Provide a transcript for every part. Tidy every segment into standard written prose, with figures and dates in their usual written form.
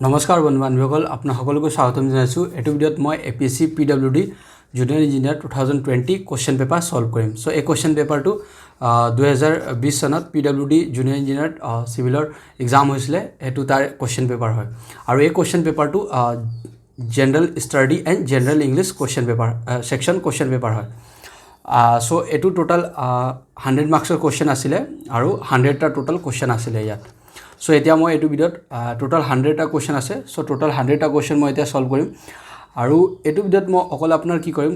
নমস্কাৰ বন্ধু-বান্ধৱীসকল আপোনাৰ সকলোকে স্বাগতম জনাইছো এটো ভিডিঅত মই APSC PWD junior engineer 2020 question paper solve কৰিম সো এই কোৱেশ্চন পেপাৰটো 2020 সনত PWD জুনিয়ৰ ইঞ্জিনিয়াৰ সিভিলৰ এক্সাম হৈছিল এটো তাৰ কোৱেশ্চন পেপাৰ হয় আৰু এই কোৱেশ্চন পেপাৰটো general study and general English question paper section question paper হয় সো এটো টোটাল 100 মাৰ্কছৰ কোৱেশ্চন আছিল আৰু 100 টা টোটাল কোৱেশ্চন আছিল ইয়াত সো এতিয়া মই এটো ভিডিঅত টোটাল 100 টা কোৱেশ্চন আছে সো টোটাল 100 টা কোৱেশ্চন মই এতিয়া সলভ কৰিম আৰু এটো ভিডিঅত মই অকল আপোনাৰ কি কৰিম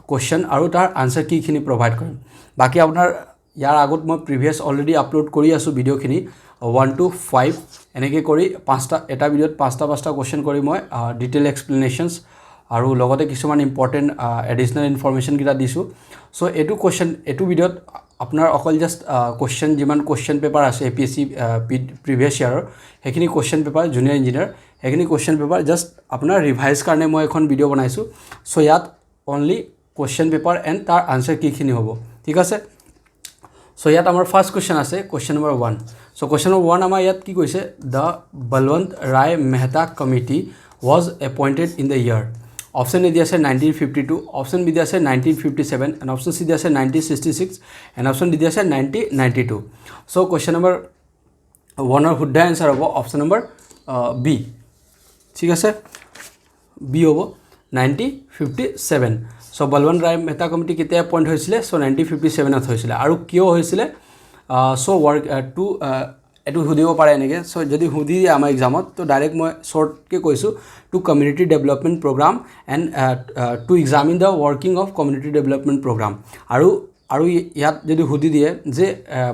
কোৱেশ্চন আৰু তাৰ আনসাৰ কিখিনি প্ৰভাইড কৰিম বাকি আপোনাৰ ইয়াৰ আগত মই প্ৰিভিয়াস অলৰেডি আপলোড কৰি আছো ভিডিঅখিনি 1 to 5 এনেকৈ কৰি পাঁচটা এটা ভিডিঅত পাঁচটা কোৱেশ্চন কৰি মই ডিটেইল এক্সপ্লেনেশনস আৰু লগতে কিছুমান ইম্পৰ্টেন্ট এডিশনাল ইনফৰমেশন কিটা দিছো সো এটো কোৱেশ্চন এটো ভিডিঅত আপোনাৰ অকল জাস্ট কোৱেশ্চন যিমান কোৱেশ্চন পেপাৰ আছে APSC প্ৰিভিয়াস ইয়াৰৰ হেখিনি কোৱেশ্চন পেপাৰ জুনিয়ৰ ইঞ্জিনিয়াৰ হেখিনি কোৱেশ্চন পেপাৰ জাস্ট আপোনাৰ ৰিভাইজ কাৰণে মই এখন ভিডিঅ বনাইছো সো ইয়াত অনলি কোৱেশ্চন পেপাৰ এণ্ড তাৰ আনসাৰ কিখিনি হ'ব ঠিক আছে সো ইয়াত আমাৰ ফাৰ্স্ট কোৱেশ্চন আছে question number 1 so question number 1 আমাৰ ইয়াত কি কৈছে the Balwant Rai Mehta committee was appointed in the year Option A দিছে 1952 option B দিছে 1957 and option C দিছে 1966 and option D দিছে 1992 so question number 1 or শুদ্ধ answer হ'ব option number B ঠিক আছে B হ'ব 1957 so বলৱন্ত ৰায় মেহতা কমিটি কেতিয়া এপইন্ট হৈছিল so 1957 ত হৈছিল আৰু কিয় হৈছিল so work to এটো হুদিব পাৰে এনেকে সো যদি হুদি আমাৰ এক্সামত তো ডাইৰেক্ট মই শৰ্ট কে কৈছো to community development programme and to examine the working of community development programme আৰু ইয়াত যদি হুদি দিয়ে যে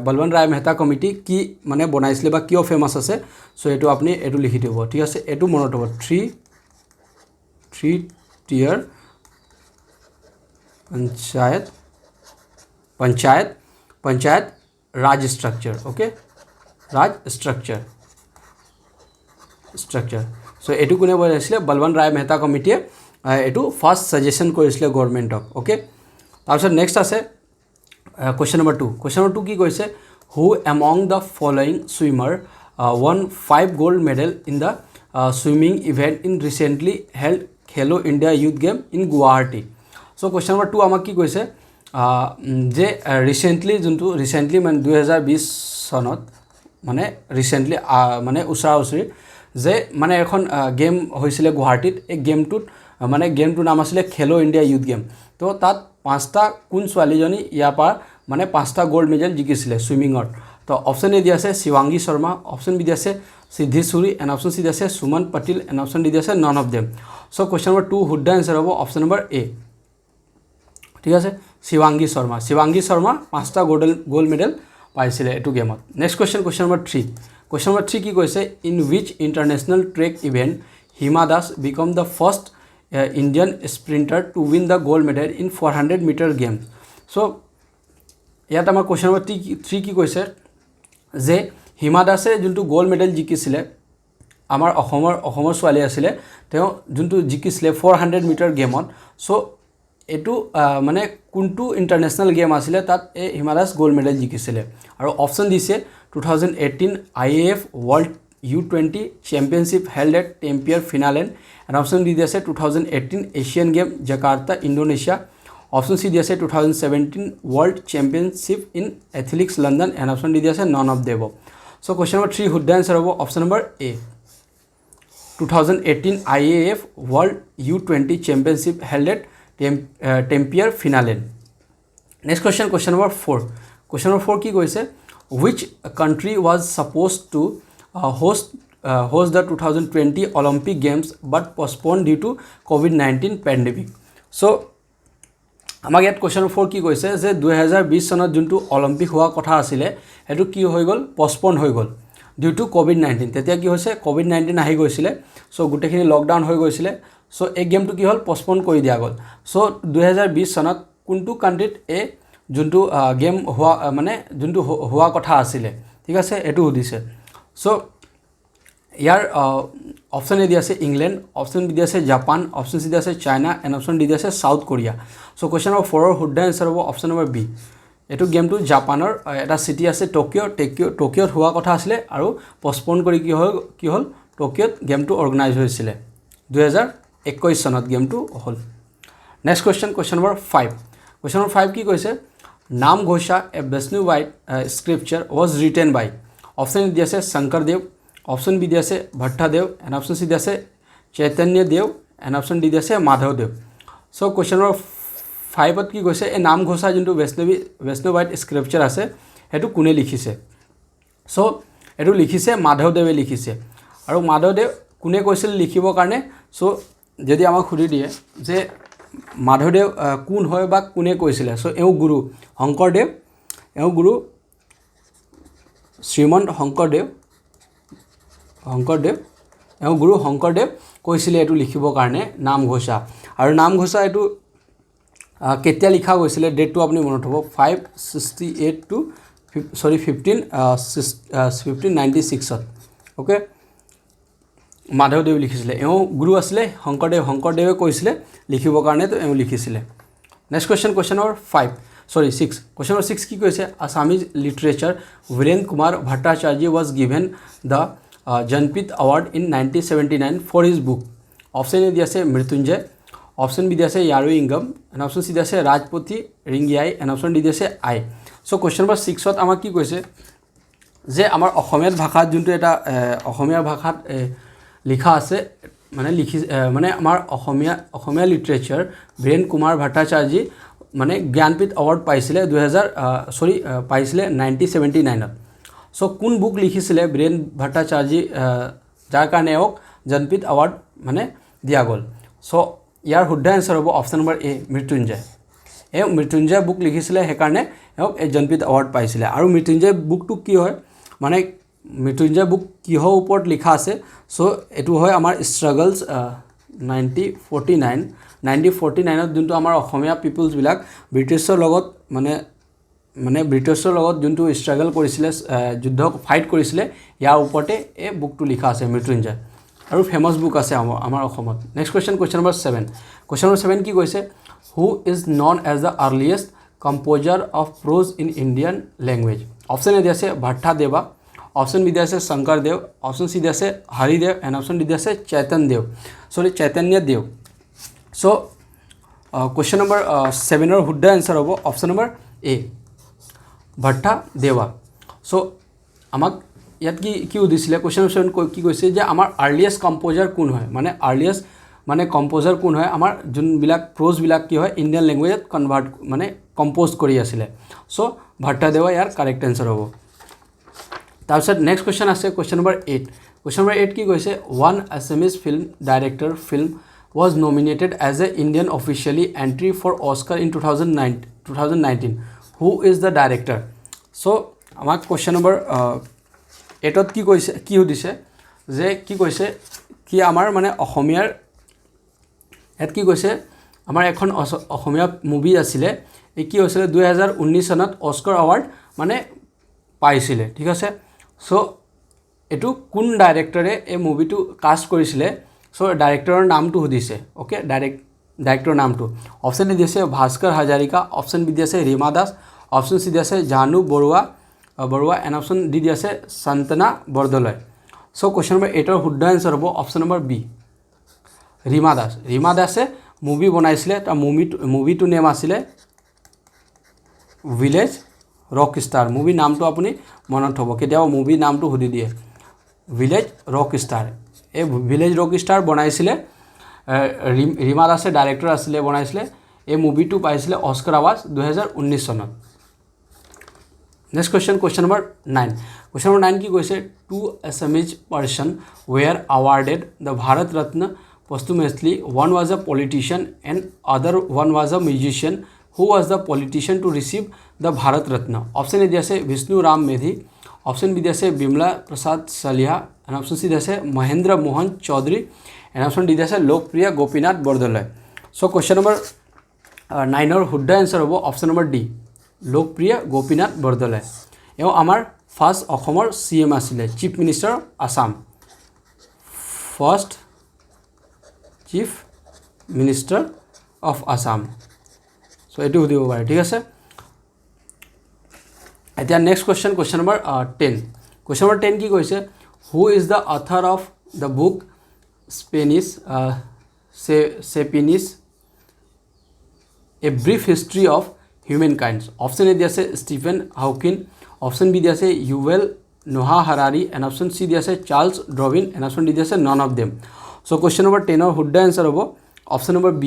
বলৱন্ত ৰায় মেহতা কমিটি কি মানে বনাইছিল বা কিয় ফেমাস আছে সো এটো আপুনি এটো লিখি দিব ঠিক আছে এটো মনত হ'ব 3 tier पंचायत राज स्ट्रक्चर ओके राज स्ट्रक्चर सो एटू कोने বনাইছিল বলৱন্ত ৰায় মেহতা কমিটিয়ে এটু ফাৰ্স্ট সাজেশন কৰিছিল গভৰ্নমেন্টক ওকে তাৰপিছত নেক্সট আছে কোৱেশ্চন নম্বৰ 2 কি কৈছে who among the following swimmer won 5 gold medal in the swimming event in recently held খেলো India youth game in Guwahati so question number 2 আমাক কি কৈছে যে ৰিসেন্টলি মানে 2020 সনত মানে ৰিসেন্টলি মানে উছৰা-উছৰি যে মানে এখন গেম হৈছিল গুৱাহাটীত এই গেমটোত মানে গেমটোৰ নাম আছিল খেলো ইন্ডিয়া ইউথ গেম তো তাত পাঁচটা কোন ছোৱালীজনী ইয়াৰ পৰা মানে পাঁচটা গোল্ড মেডেল জিকিছিল সুইমিংত তো অপশন এ দি আছে শিৱাংগী শৰ্মা অপশন বি দি আছে Siddhi Suri and option C দি আছে Suman Patil and option D দি আছে none of them so question number 2 শুদ্ধ আনসাৰ হ'ব অপশন নম্বৰ এ ঠিক আছে শিৱাংগী শৰ্মা পাঁচটা গোল্ড মেডেল পাইছিল এটো গেমত নেক্সট কোৱেশ্চন নম্বৰ 3 কি কৈছে in which international track event Hima Das become the first Indian sprinter to win the gold medal in 400 metre game so ইয়াত আমাৰ কোৱেশ্চন নম্বৰ 3 কি কৈছে যে হিমা দাসে যোনটো গোল্ড মেডেল জিকিছিল আমাৰ অসমৰ ছোৱালী আছিল তেওঁ যোনটো জিকিছিল 400 মিটাৰ গেমত সো এটু মানে কোনটো ইন্টাৰনেশ্যনেল গেম আছিল তাত এই হিমা দাস গোল্ড মেডেল জিকিছিল আৰু অপশন দিছে 2018 IAF World U20 Championship held at Tampere Finland and option D দিছে 2018 Asian Game Jakarta Indonesia option C দিছে 2017 World Championship in Athletics London and option D দিছে none of the above so question number 3 শুদ্ধ answer হ'ব option number A 2018 IAF World U20 Championship held at Tampere Finland next question number 4 কি কৈছে which country was supposed to host the 2020 Olympic Games but postponed due to COVID-19 pandemic so আমাক ইয়াত question 4 কি কৈছে যে 2020 সনত যোনটো Olympic হোৱা কথা আছিল এটো কি হৈ গল পষ্টপন হৈ গল ডিউ টু COVID-19 তেতিয়া কি হৈছে COVID-19 আহি গৈছিল সো গুটেখিনি লকডাউন হৈ গৈছিল সো এই গেমটো কি হল পষ্টপন কৰি দিয়া গল সো 2020 সনত কোনটো কান্ট্ৰিত এ যোনটো গেম হোৱা মানে যোনটো হোৱা কথা আছিল ঠিক আছে এটো দিছে সো ইয়াৰ অপশন এ দি আছে ইংল্যান্ড অপশন বি দি আছে জাপান অপশন সি দি আছে চাইনা এণ্ড অপশন ডি দি আছে south Korea so question number 4 ৰ শুদ্ধ আনসাৰ হ'ব অপশন নম্বৰ বি এটো গেমটো জাপানৰ এটা সিটি আছে টোকিওত হোৱা কথা আছিল আৰু পষ্টপন কৰি কি হল টকিঅ'ত গেমটো অৰ্গেনাইজ হৈছিলে 2021 চনত গেমটো হ'ল next question number 5 question number 5 কি কৈছে নাম ঘোষা এ Vaishnavite স্ক্ৰিপচাৰ was written by option দি আছে শংকৰদেৱ অপশ্যন বি দি আছে ভট্টাদেৱ এণ্ড অপশ্যন চি দি আছে চৈতন্যদেৱ এণ্ড অপশ্যন ডি দি আছে মাধৱদেৱ চ' কুৱেশ্যন নম্বৰ 5ত কি কৈছে এই নাম ঘোষা যোনটো বৈষ্ণৱাইট স্ক্ৰিপচাৰ আছে সেইটো কোনে লিখিছে চ' এইটো লিখিছে মাধৱদেৱে লিখিছে আৰু মাধৱদেৱ কোনে কৈছিল লিখিবৰ কাৰণে চ' যদি আমাক সুধি দিয়ে যে মাধৱদেৱ কোন হয় বা কোনে কৈছিলে চ' এওঁ গুৰু শংকৰদেৱ এওঁ গুৰু শ্ৰীমন্ত শংকৰদেৱ এওঁ গুৰু শংকৰদেৱ কৈছিলে এইটো লিখিবৰ কাৰণে নাম ঘোষা আৰু নাম ঘোষা এইটো কেতিয়া লিখা গৈছিলে ডেটটো আপুনি মনত হ'ব 1596 টু 1596ত ওকে মাধৱদেৱ লিখিছিলে এওঁ গুৰু আছিলে শংকৰদেৱে কৈছিলে লিখিবৰ কাৰণে তো এওঁ লিখিছিলে next question number 6 question number 6 কি কৈছে Assamese literature Biren Kumar Bhattacharya was given the Jnanpith award in 1979 for his book option A দি আছে মৃত্যুঞ্জয় অপশ্যন বি দি আছে Iyaruingam and option C দি আছে Rajpathe Ringiai and option D দি আছে আই চ' কুৱেশ্যন নম্বৰ 6ত আমাক কি কৈছে যে আমাৰ অসমীয়া ভাষাত যোনটো এটা অসমীয়া ভাষাত লিখা আছে মানে আমাৰ অসমীয়া লিটাৰেচাৰ বীৰেন কুমাৰ ভট্টাচাৰ্য মানে জ্ঞানপীঠ এৱাৰ্ড পাইছিলে 1979ত চ' কোন বুক লিখিছিলে বীৰেন ভট্টাচাৰ্য যাৰ কাৰণে এওক জ্ঞানপীঠ এৱাৰ্ড মানে দিয়া গ'ল চ' ইয়াৰ শুদ্ধ এনচাৰ হ'ব অপশ্যন নম্বৰ এ মৃত্যুঞ্জয় মৃত্যুঞ্জয় বুক লিখিছিলে সেইকাৰণে এওক এই জ্ঞানপীঠ এৱাৰ্ড পাইছিলে আৰু মৃত্যুঞ্জয় বুকটো কি হয় মানে মৃত্যুঞ্জয় বুক কিহৰ ওপৰত লিখা আছে চ' এইটো হয় আমাৰ ষ্ট্ৰাগলছ 1949ত যোনটো আমাৰ অসমীয়া পিপুলছবিলাক ব্ৰিটিছৰ লগত মানে ব্ৰিটিছৰ লগত যোনটো ষ্ট্ৰাগল কৰিছিলে যুদ্ধ ফাইট কৰিছিলে ইয়াৰ ওপৰতে এই বুকটো লিখা আছে মৃত্যুঞ্জয় আৰু ফেমাছ বুক আছে আমাৰ অসমত নেক্সট কুৱেশ্যন নম্বৰ 7 কি কৈছে who is known as the earliest composer of prose in Indian language option A দি আছে ভট্টাদেৱা অপশ্যন বি দি আছে শংকৰদেৱ অপশ্যন চি দি আছে হৰিদেৱ এণ্ড অপশ্যন ডি দি আছে চৈতন্যদেৱ চ' কুৱেশ্যন নম্বৰ 7ৰ শুদ্ধ এনচাৰ হ'ব অপশ্যন নম্বৰ এ ভট্টাদেৱা চ' আমাক ইয়াত কি সুধিছিলে কুৱেশ্যন 7 কি কৈছে যে আমাৰ আৰ্লিয়েষ্ট কম্প'জাৰ কোন হয় মানে কম্প'জাৰ কোন হয় আমাৰ যোনবিলাক প্ৰ'জবিলাক কি হয় ইণ্ডিয়ান লেংগুৱেজত কম্প'জ কৰি আছিলে চ' ভট্টাদেৱা ইয়াৰ কাৰেক্ট এনচাৰ হ'ব তাৰপিছত নেক্সট কুৱেশ্যন আছে কুৱেশ্যন নম্বৰ 8 কি কৈছে one Assamese film director film was nominated as a Indian officially entry for Oscar in 2019 who is the director so' আমাক কুৱেশ্যন নম্বৰ 8ত কি সুধিছে যে কি কৈছে কি আমাৰ মানে অসমীয়াৰ ইয়াত কি কৈছে আমাৰ এখন অসমীয়া মুভি আছিলে এই কি হৈছিলে 2019 চনত অস্কাৰ এৱাৰ্ড মানে পাইছিলে ঠিক আছে চ' এইটো কোন ডাইৰেক্টৰে এই মুভিটো কাষ্ট কৰিছিলে চ' ডাইৰেক্টৰৰ নামটো সুধিছে অ'কে ডাইৰেক্টৰৰ নামটো অপশ্যন এ দি আছে ভাস্কৰ হাজৰিকা অপশ্যন বি দি আছে ৰীমা দাস অপশ্যন চি দি আছে জানু বৰুৱা এণ্ড অপশ্যন ডি দি আছে শান্তনা বৰদলৈ চ' কুৱেশ্যন নম্বৰ 8ৰ শুদ্ধ এনচাৰ হ'ব অপশ্যন নম্বৰ বি ৰীমা দাসে মুভি বনাইছিলে তাৰ মুভিটোৰ নেম আছিলে ভিলেজ ৰক ষ্টাৰ মুভি নামটো আপুনি মনত হ'ব কেতিয়াবা মুভি নামটো সুধি দিয়ে ভিলেজ ৰক ষ্টাৰ এই ভিলেজ ৰক ষ্টাৰ বনাইছিলে ৰীমা দাসে ডাইৰেক্টৰ আছিলে বনাইছিলে এই মুভিটো পাইছিলে অস্কাৰ এৱাৰ্ড 2019 চনত নেক্সট কুৱেশ্যন নম্বৰ 9 কি কৈছে two Assamese person were awarded the Bharat Ratna posthumously one was a politician and other one was a musician who was the politician to receive the Bharat Ratna option A di ase Vishnu Ram Medhi option B di ase Bimla Prasad Saliha and option C di ase Mahendra Mohan Chaudhary and option D di ase Lokpriya Gopinath Bordoloi so question number 9 or শুদ্ধ answer hobo option number D Lokpriya Gopinath Bordoloi এও আমাৰ first অসমৰ CM আছিলে chief minister Assam first chief minister of Assam so এটো সুধিব পাৰে ঠিক আছে এতিয়া next question number 10 question number 10 কি কৈছে who is the author of the book Spanish Sapiens, A Brief History of Humankind. Option A দিয়া আছে Stephen Hawking, option B দিয়া আছে Yuval Noah Harari, and option C দিয়া আছে Charles Darwin, and option D দিয়া আছে none of them. So question number 10 or শুদ্ধ answer হ'ব option number B,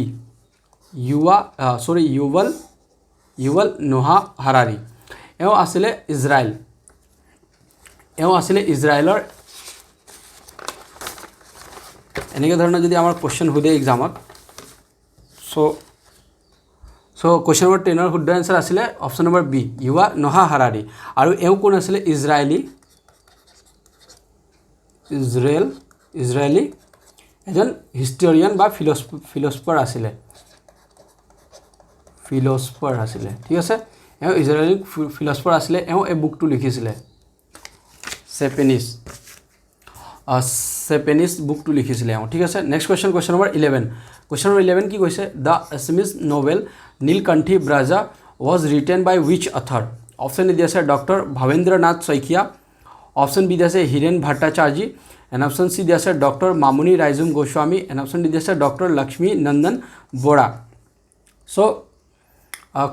Yuval Noah Harari. এও আসলে ইজৰাইলৰ এনেকৈ ধৰণৰ যদি আমাৰ কোৱেশ্চন সোধে এক্সামত সো কোৱেশ্চন নম্বৰ 10 ৰ শুদ্ধ আনসাৰ আছিলে অপচন নম্বৰ বি ইউৱা নোহা হাৰাৰি আৰু এও কোন আছিলে ইজৰাইলী এজন হিষ্টৰিয়ান বা ফিলছফাৰ আছিলে ঠিক আছে এও ইজৰাইলী ফিলছফাৰ আছিলে এও এই বুকটো লিখিছিলে Japanese book to লিখিছিলে ঠিক আছে next question number 11 question number 11 কি কৈছে the Assamese novel Nilkanthi Braja was written by which author option A দিছে doctor Bhabendranath Saikia option B দিছে Hiren Bhattacharya and option C দিছে doctor Mamoni Raisom Goswami and option D দিছে doctor Lakshmi Nandan Bora so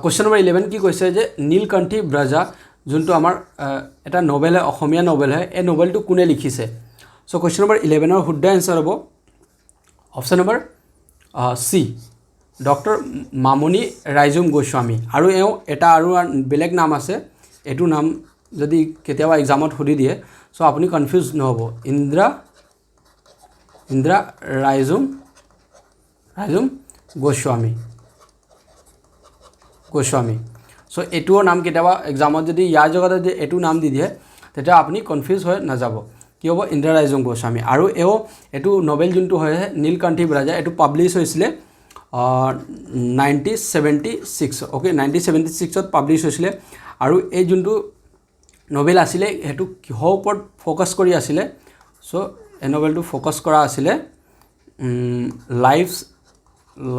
question number 11 কি কৈছে যে নীলকণ্ঠী ব্ৰাজা যোনটো আমাৰ এটা নভেল হয় অসমীয়া নভেল হয় এই নভেলটো কোনে লিখিছে সো কোৱেশ্চন নম্বৰ 11 ৰ শুদ্ধ আনসাৰ হ'ব অপচন নম্বৰ সি ডক্টৰ মামুনি ৰাইজুম গোস্বামী আৰু এও এটা আৰু বেলেগ নাম আছে এটো নাম যদি কেতিয়াবা এক্সামত সুধি দিয়ে সো আপুনি কনফিউজ নহব ইন্দ্ৰা ৰাইজুম গোস্বামী সো এটোৰ নাম কেতিয়াবা এক্সামত যদি ইয়াৰ জগতে যদি এটো নাম দি দিয়ে তেতিয়া আপুনি কনফিউজ হৈ নাযাব কি হ'ব ইন্দ্ৰা ৰাইজুম গোস্বামী আৰু এটো নভেল যোনটো হয় নীলকণ্ঠী ব্ৰাজা এটো পাবলিছ হৈছিলে 1976 ওকে 1976 ত পাবলিছ হৈছিলে আৰু এই যোনটো নভেল আছিলে হেতু কিহৰ ওপৰত ফোকাস কৰি আছিলে সো এই নভেলটো ফোকাস কৰা আছিলে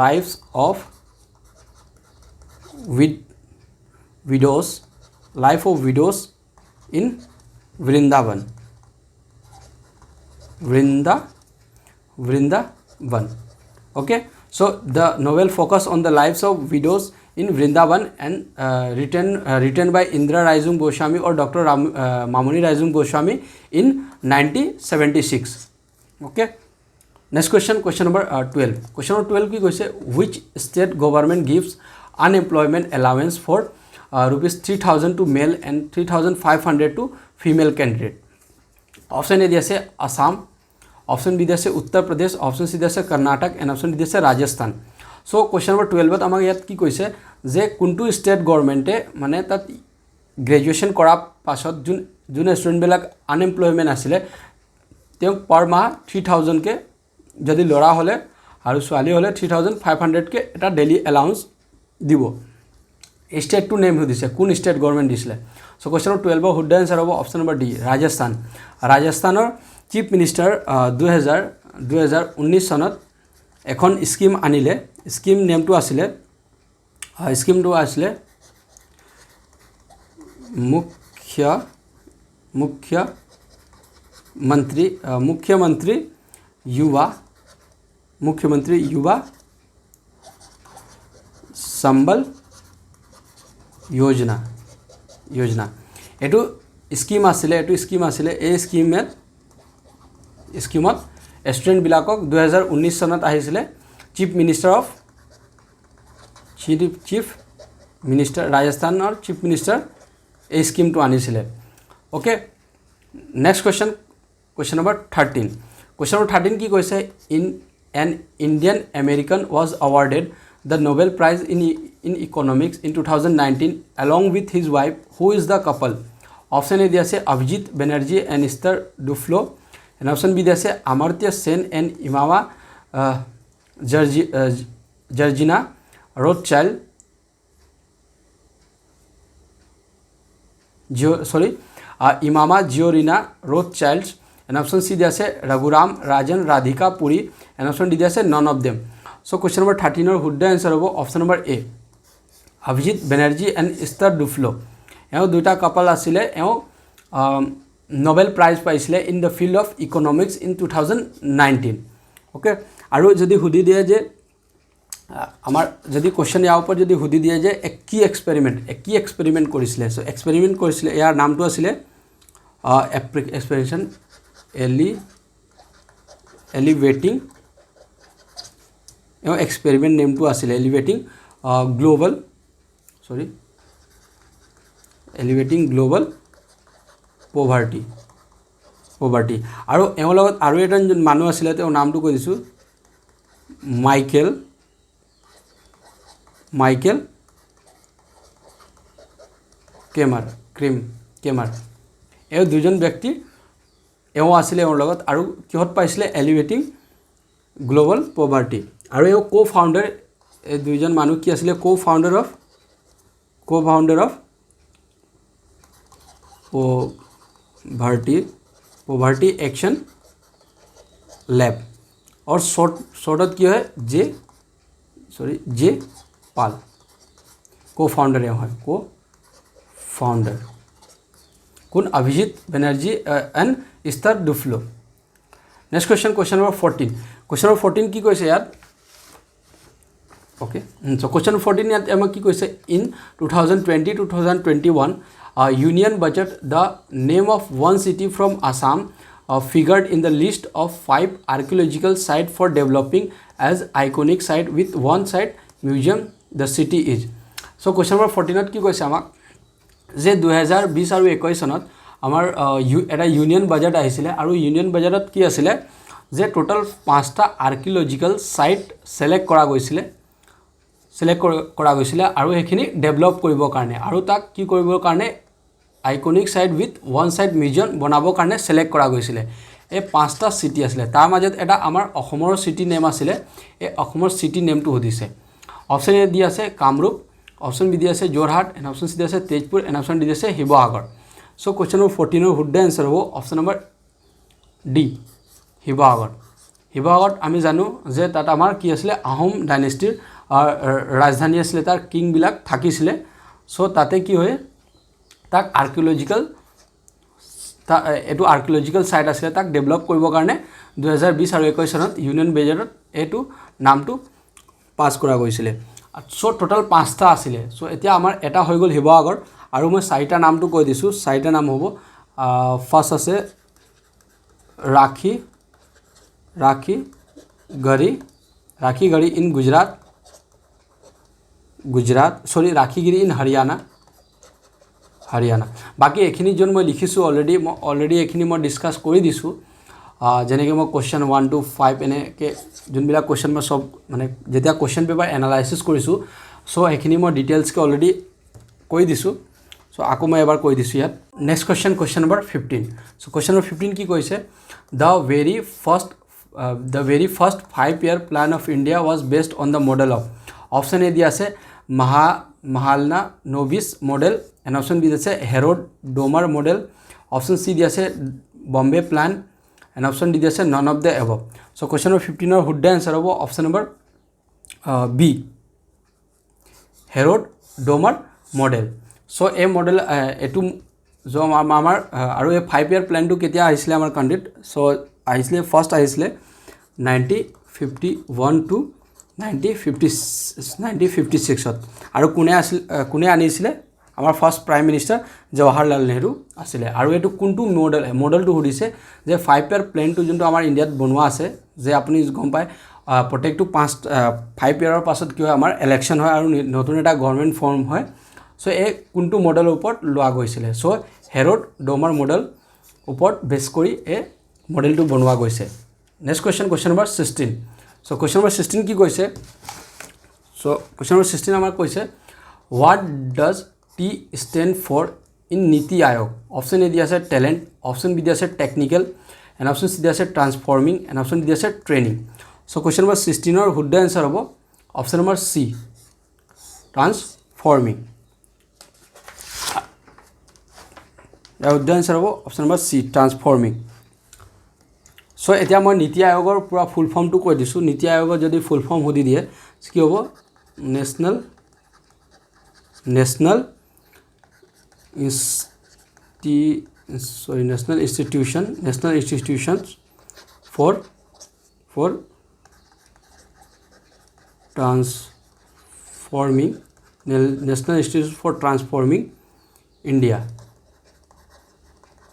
lives of widows in Vrindavan okay so the novel focus on the lives of widows in Vrindavan and written by Indra Raizum Goswami or Dr. Mamuni Raizum Goswami in 1976 okay next question number 12 question number 12 ki koise which state government gives unemployment allowance for rupees 3000 to male and 3500 to female candidate option A দিছে Assam option B দিছে Uttar Pradesh option C দিছে Karnataka and option D দিছে Rajasthan so question number 12 ত আমাক ইয়াত কি কৈছে যে কোনটো ষ্টেট গভৰ্ণমেণ্টে মানে তাত গ্ৰেজুৱেচন কৰা পাছত যোন ষ্টুডেণ্ট বিলাক আনএমপ্লয়মেণ্ট আছিলে তেওঁ পাৰ মাহ 3000 কে যদি লৰা হলে আৰু ছোৱালী হলে 3500 কে এটা ডেইলি এলাউন্স দিব স্টেট টু নেম দিছে কোন স্টেট গভৰ্ণমেণ্ট দিছিলে সো কোৱেশ্চন নম্বৰ 12 শুদ্ধ আনসাৰ হ'ব অপচন নম্বৰ ডি ৰাজস্থানৰ চিফ মিনিষ্টাৰ 2019 চনত এখন স্কিম আনিলে স্কিম নেমটো আছিলে মুখ্যমন্ত্ৰী युवा संबल योजना एटू स्कीम आছিলে এই স্কিমত ষ্টুডেণ্ট বিলাকক 2019 চনত আহিছিলে চিফ মিনিষ্টাৰ ৰাজস্থানৰ চিফ মিনিষ্টাৰ এই স্কিমটো আনিছিলে okay next question number 13 question number 13 কি কৈছে an Indian American was awarded the Nobel Prize in Economics in 2019 along with his wife who is the couple option A দিছে Abhijit Banerjee and Esther Duflo and option B দিছে Amartya Sen and Imama Georgina Rothschild Imama Georgina Rothschild and option C দিছে Raghuram Rajan Radhika Puri and option D দিছে none of them so question number 13 or শুদ্ধ answer হ'ব option number A Abhijit Banerjee and Esther Duflo এও দুটা couple আছিলে এও Nobel prize পাইছিলে in the field of economics in 2019 okay আৰু যদি সুধি দিয়ে যে আমাৰ যদি কোৱেশ্চন ইয়াৰ ওপৰত যদি সুধি দিয়ে যে কি এক্সপেৰিমেণ্ট কৰিছিলে সো এক্সপেৰিমেণ্ট কৰিছিলে ইয়াৰ নামটো আছিলে এক্সপেৰিমেণ্ট এলিভেটিং এক্সপেৰিমেণ্ট নেমটো আছিলে এলিভেটিং গ্লোবাল পভাৰ্টি আৰু এওঁৰ লগত আৰু এজন মানুহ আছিলে তেওঁৰ নামটো কৈ দিছোঁ মাইকেল কেমাৰ এওঁ দুজন ব্যক্তি এওঁ আছিলে এওঁৰ লগত আৰু কিহত পাইছিলে এলিভেটিং গ্লোবাল পভাৰ্টি আৰু এওঁ কো-ফাউণ্ডাৰ এই দুইজন মানুহ কি আছিলে কো-ফাউণ্ডাৰ অফ পভাৰ্টি একশ্যন লেব और शॉर्टत की है जे पाल को-फाउंडर है को-फाउंडर कौन Abhijit Banerjee and Esther Duflo next question number 14 की कैसे यार ओके सो क्वेश्चन 14 यात एम की कैसे इन 2020-2021 union budget the name of one city from Assam figured in the list of 5 archaeological sites for developing as iconic site with one site museum the city is so question number 14 কি কৈছে আমাক যে 2020 আৰু 21 চনত আমাৰ এটা union budget আহিছিলে আৰু ইউনিয়ন বাজেটত কি আছিলে যে টোটাল 5টা আৰ্কিঅলজিক্যাল সাইট সিলেক্ট কৰা গৈছিলে আৰু এখিনি ডেভেলপ কৰিবৰ কাৰণে আৰু তাক কি কৰিবৰ কাৰণে iconic site with one side museum বনাবৰ কাৰণে সিলেক্ট কৰা গৈছিলে এই 5টা সিটি আছিলে তাৰ মাজত এটা আমাৰ অসমৰ সিটি নেম আছিলে এই অসমৰ সিটি নেমটো সুধিছে অপচন এ দি আছে কামৰূপ অপচন বি দি আছে যোৰহাট এণ্ড অপচন সি দি আছে তেজপুৰ এণ্ড অপচন ডি দি আছে শিৱসাগৰ সো কোৱেশ্চন নম্বৰ 14 ৰ শুদ্ধ আনসাৰ হ'ব অপচন নম্বৰ ডি শিৱসাগৰ আমি জানো যে তাত আমাৰ কি আছিলে আহোম ডাইনেষ্টিৰ ৰাজধানী আছিলে তাৰ কিং বিলাক থাকিছিলে সো তাতে কি হয় তাক আৰ্কিঅলজিক্যাল সাইট আছিলে তাক ডেভেলপ কৰিবৰ কাৰণে 2020 আৰু 21 চনত ইউনিয়ন বাজেটত এটো নামটো পাস কৰা গৈছিলে সো টোটাল 5টা আছিলে সো এতিয়া আমাৰ এটা হৈ গল শিৱসাগৰ আৰু মই 4টা নামটো কৈ দিছো 4টা নাম হ'ব ফাৰ্স্ট আছে ৰাখিগড়ি ইন গুজৰাট সৰি ৰাখিগিৰি ইন হাৰিয়ানা বাকি এখিনি জন মই লিখিছো অলৰেডি এখিনি মই ডিসকাস কৰি দিছো যেনেকৈ মই কোৱেশ্চন 1 to 5 এনেকে যোনবিলাক কোৱেশ্চন মই সব মানে যেতিয়া কোৱেশ্চন পেপাৰ এনালাইসিস কৰিছো সো এখিনি মই ডিটেইলস কে অলৰেডি কৈ দিছো সো আকৌ মই এবাৰ কৈ দিছো ইয়াত next question number 15 so question number 15 কি কৈছে the very first 5-year plan of India was based on the model of option A di ase Mahalna Nobi's model and option B is Herod Domer model option C di ase Bombay plan and option D di ase none of the above so question number 15 or শুদ্ধ answer hobo option number B Herod Domer model so a model etu jo amar aru a 5-year plan to ketia aisile amar country so aisile first aisile 1951 to 1956 আৰু কোনে আনিছিলে আমাৰ first prime minister Jawaharlal Nehru আছিলে আৰু এটো কোনটো মডেলটো সুধিছে যে 5-year প্ল্যানটো যোনটো আমাৰ ইণ্ডিয়াত বনোৱা আছে যে আপুনি গম পায় প্ৰত্যেকটো 5 ইয়াৰৰ পাছত কি হয় আমাৰ ইলেকশন হয় আৰু নতুন এটা গভৰ্নমেন্ট ফৰ্ম হয় সো এই কোনটো মডেলৰ ওপৰত লোৱা গৈছিলে সো হেৰড ডোমাৰ মডেল ওপৰত বেছ কৰি এই মডেলটো বনোৱা গৈছে next question number 16 so question number 16 কি কৈছে so question number 16 আমাৰ কৈছে what does T stand for in Niti Aayog option A দি আছে talent option B দি আছে technical and option C দি আছে transforming and option D দি আছে training so question number 16 ৰ শুদ্ধ আনসাৰ হ'ব option number C transforming ইয়াৰ শুদ্ধ আনসাৰ হ'ব option number C transforming so এতিয়া মই নীতি আয়োগৰ পুৰা ফুল ফৰ্মটো কৈ দিছো নীতি আয়োগৰ যদি ফুল ফৰ্ম হদি দিয়ে কি হ'ব national national institutions for transforming national institutions for transforming India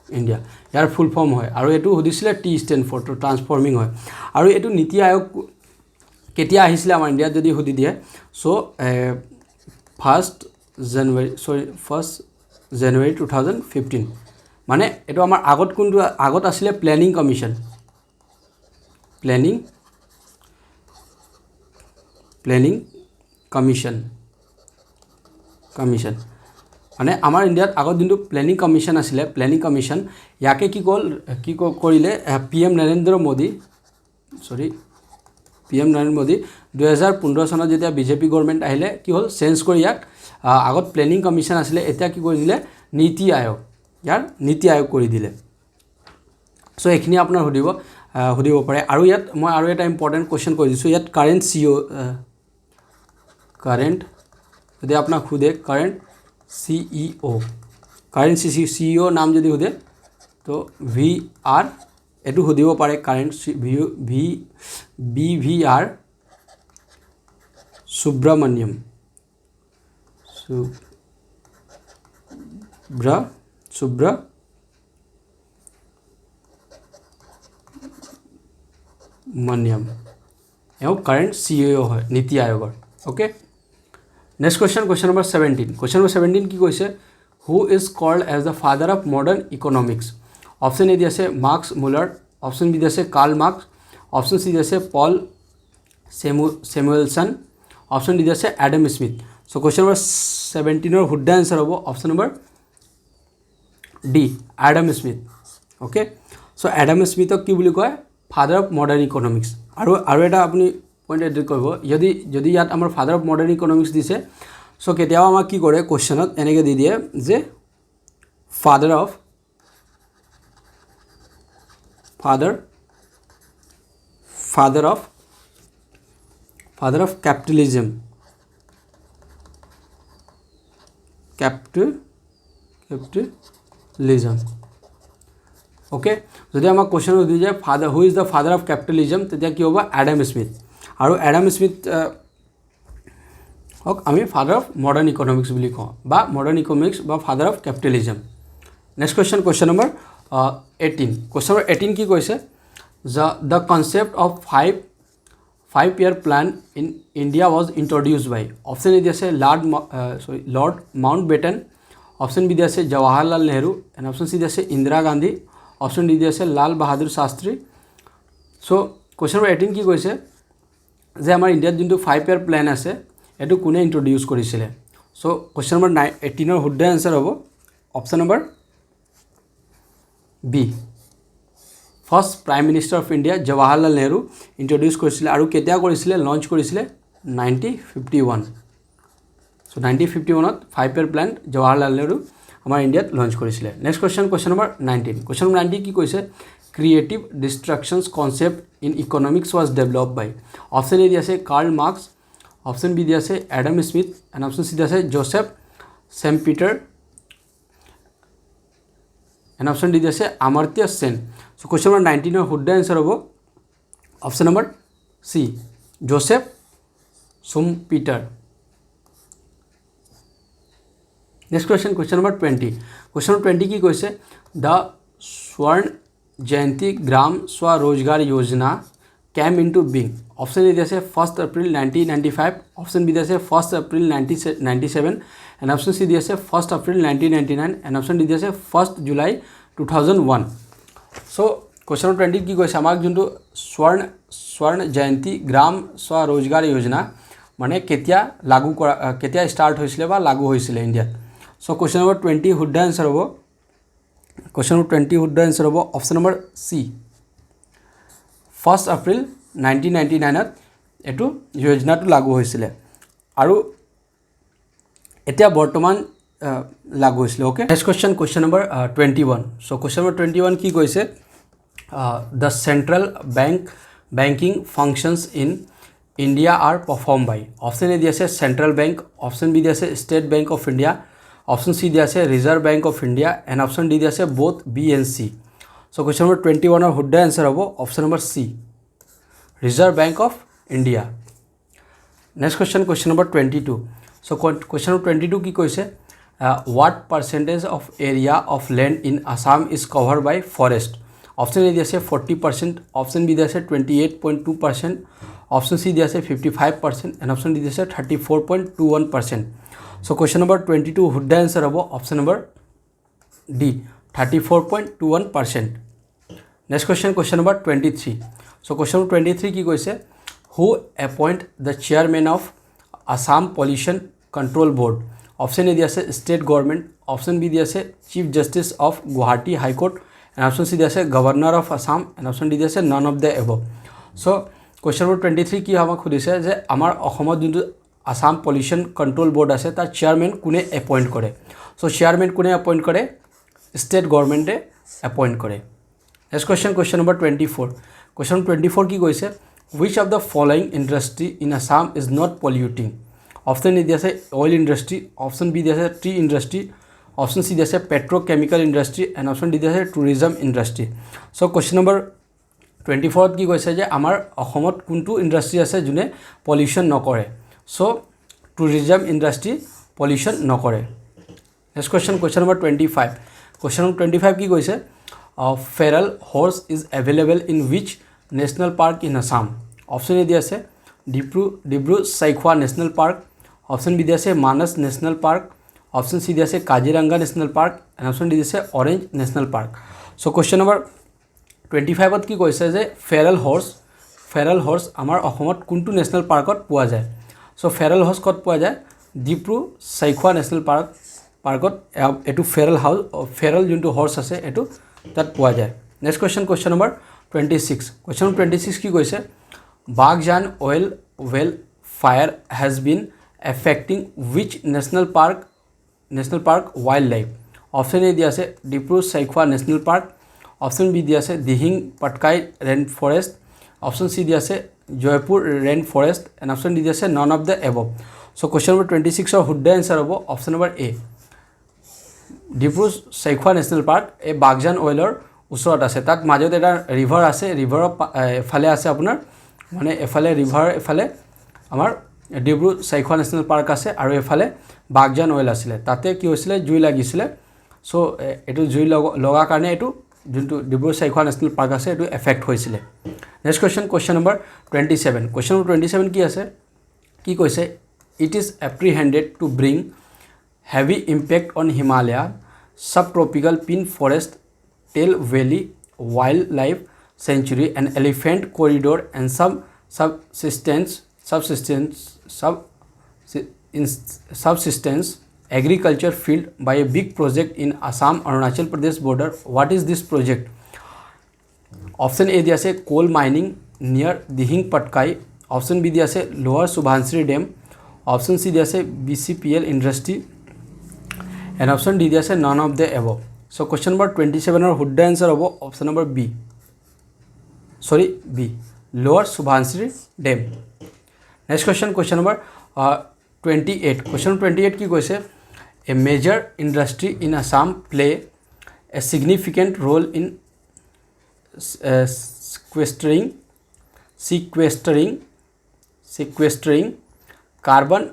ইয়াৰ ফুল ফৰ্ম হয় আৰু এটো হদিছিলে T stand for to transforming হয় আৰু এটো নীতি আয়োগ কেতিয়া আহিছিলে আমাৰ ইণ্ডিয়াত যদি হদি দিয়ে সো 1st January 2015 মানে এটো আমাৰ আগত কোনটো আগত আছিলে প্ল্যানিং কমিশন মানে আমাৰ ইণ্ডিয়াত আগত যোনটো প্ল্যানিং কমিশন আছিলে প্ল্যানিং কমিশন ইয়াকে কি কৰিলে PM নৰেন্দ্ৰ মোদী 2015 চনত যেতিয়া বিজেপি গভৰ্ণমেণ্ট আহিলে কি হ'ল চেঞ্জ কৰি ইয়াক আগত প্ল্যানিং কমিশন আছিলে এতিয়া কি কৰি দিলে নীতি আয়োগ কৰি দিলে সো এখিনি আপোনাৰ হদিব পাৰে আৰু ইয়াত মই আৰু এটা ইম্পৰ্টেন্ট কোৱেশ্চন কৈ দিছো ইয়াত কাৰেন্ট যদি আপোনাক খুদে কাৰেন্ট CEO নাম যদি হদে তো VR এটো হদিব পাৰে কাৰেন্ট BVR সুব্ৰমণ্যম এও কাৰেন্ট CEO হয় নীতি আয়োগৰ ওকে নেক্সট question number 17 কি কৈছে who is called as the father of modern economics option A দি আছে মার্কস মুলার option B দি আছে কার্ল মার্কস option C দি আছে পল স্যামুয়েলসন option D দি আছে Adam Smith so question number 17 ৰ শুদ্ধ আনসার হ'ব option number D Adam Smith okay so Adam স্মিথক কি বুলি কয় ফাদার অফ মডার্ন ইকোনমিক্স আৰু এটা আপুনি পইণ্ট এড কৰিব যদি ইয়াত আমাৰ ফাদাৰ অফ মডাৰ্ন ইকোনমিক্স দিছে সো কেতিয়াও আমাক কি কৰে কোৱেশ্চনত এনেকৈ দি দিয়ে যে ফাদাৰ অফ ক্যাপিটালিজম ওকে যদি আমাক কোৱেশ্চন দি যায় father who is the father of capitalism তেতিয়া কি হ'ব অ্যাডাম স্মিথ আৰু অ্যাডাম স্মিথ হক আমি ফাদার অফ মডার্ন ইকোনমিক্স বুলি কওঁ বা মডার্ন ইকোনমিক্স বা father of capitalism next question number 18 question number 18 কি কৈছে the concept of five-year plan in India was introduced by option A আছে Lord Mountbatten option B আছে Jawaharlal Nehru and option C আছে Indira Gandhi option D আছে Lal Bahadur Shastri so question number 18 কি কৈছে যে আমাৰ ইণ্ডিয়াত যোনটো 5-year plan আছে এটো কোনে ইন্ট্ৰোডিউস কৰিছিলে সো question number 18 ৰ শুদ্ধ আনসাৰ হ'ব option number B first prime minister of India Jawaharlal Nehru introduce কৰিছিলে আৰু কেতিয়া কৰিছিলে লঞ্চ কৰিছিলে 1951 সো 1951 ত 5-year plan জৱাহৰলাল নেহৰু আমাৰ ইণ্ডিয়াত লঞ্চ কৰিছিলে next question number 19 question number 19 কি কৈছে creative destructions concept in economics was developed by option A দি আছে কার্ল মার্কস option B দি আছে Adam Smith and option C দি আছে জোসেফ সেম্পিটার and option D দি আছে Amartya Sen so question number 19 ৰ শুদ্ধ আনসাৰ হ'ব option number C Joseph Schumpeter next question number 20 question number 20 কি কৈছে the स्वर्ण जयंती ग्राम स्वरोजगार योजना came into being option A দিছে 1st April 1995 option B দিছে 1st April 1997 and option C দিছে 1st April 1999 and option D দিছে 1st July 2001 so question number 20 কি কৈছে আমাক যোনটো स्वर्ण जयंती ग्राम स्वरोजगार योजना মানে কেতিয়া লাগু কেতিয়া স্টার্ট হৈছিলে বা লাগু হৈছিলে ইণ্ডিয়াত so question number 20 শুদ্ধ আনসাৰ হ'ব question number 20 শুদ্ধ আনসাৰ হ'ব option number C 1st April 1999 ত এটো যোজনাটো লাগু হৈছিলে আৰু এতিয়া বৰ্তমান লাগু হৈছিলে okay next question number 21 so question number 21 কি কৈছে the central banking functions in India are performed by option A দি আছে central bank option B দি আছে state bank of India option C দিয়া আছে reserve bank of India and option D দিয়া আছে both B and C so' question number 21 শুদ্ধ answer হ'ব option number C reserve bank of India next question number 22 so' question number 22 কি কৈছে what percentage of area of land in Assam is covered by forest option A দিছে 40% option B দিছে 28.2% option C দিছে 55% and option D দিছে 34.21% so question number 22 শুদ্ধ answer হ'ব option number D 34.21% next question number 23 so question number 23 কি কৈছে who appoint the chairman of Assam Pollution Control Board option A দিয়া আছে state government option B দিয়া আছে chief justice of Guwahati high court and option C দিয়া আছে governor of Assam and option D দিয়া আছে none of the above so question number 23 কি আমাক খুদিছে যে আমাৰ অসমত যোনটো আসাম পলিউশন কন্ট্ৰোল বোৰ্ড আছে তাৰ চেয়াৰম্যান কোনে এপয়েন্ট কৰে সো চেয়াৰম্যান কোনে এপয়েন্ট কৰে স্টেট গভৰ্নমেন্টে এপয়েন্ট কৰে নেক্সট কোয়েশ্চন নম্বৰ 24 কোয়েশ্চন 24 কি কৈছে which of the following industry in Assam is not polluting option A दिया है ऑयल इंडस्ट्री ऑप्शन बी दिया है टी इंडस्ट्री ऑप्शन सी दिया है petrochemical industry and option D दिया है tourism industry so question number 24 की কৈছে যে আমাৰ অসমত কোনটো ইন্ডাস্ট্ৰি আছে যোনে পলিউশন নকৰে সো টুৰিজম ইন্ডাস্ট্ৰি পলিউশন নকৰে next question number 25 question number 25 কি কৈছে feral horse is available in which national park in Assam option A दिया है Dibru Saikhowa national park option B दिया है Manas national park option C दिया है Kaziranga national park and option D दिया है Orang national park so question number 25 কি কৈছে যে ফেৰাল হৰ্স আমাৰ অসমত কোনটো নেশনেল পাৰ্কত পোৱা যায় সো ফেৰাল হৰ্স কত পোৱা যায় ডিব্ৰু সাইখোৱা নেশনেল পাৰ্কত এটো ফেৰাল যোনটো হৰ্স আছে এটো তাত পোৱা যায় next question number 26 question number 26 কি কৈছে Bagjan oil well fire has been affecting which national park wildlife option A दिया से Dibru Saikhowa national park option B दिया से Dehing Patkai rain forest option C दिया से Jeypore rain forest and option D दिया से none of the above so question number 26 और शुद्ध आंसर हो option number A Dibru Saikhowa national park ए बागजान ऑयलर ওচৰত আছে তাত মাজত এটা ৰিভাৰ আছে ৰিভাৰৰ ফালে আছে আপোনাৰ মানে এফালে ৰিভাৰ এফালে আমাৰ ডিব্ৰু সাইখোৱা নেশনেল পাৰ্ক আছে আৰু এফালে বাগজান অইল আছিল তাতে কি হৈছিল জুই লাগিছিল সো এটো জুই লগা কাৰণে এটো যোনটো ডিব্ৰু সাইখোৱা নেশনেল পাৰ্ক আছে এটো এফেক্ট হৈছিল next question number 27 question number 27 কি আছে কি কৈছে it is apprehended to bring heavy impact on Himalaya subtropical pine forest Tale valley wildlife sanctuary and elephant corridor and subsistence agriculture field by a big project in Assam Arunachal Pradesh border what is this project option A दिया से coal mining near Dihing Patkai option B दिया से lower Subhansiri dam option C दिया से BCPL industry and option D दिया से none of the above so question number 27 और शुद्ध answer होगा option number B B lower Subhansiri dam next question number 28 question 28 की কৈছে a major industry in Assam play a significant role in sequestering carbon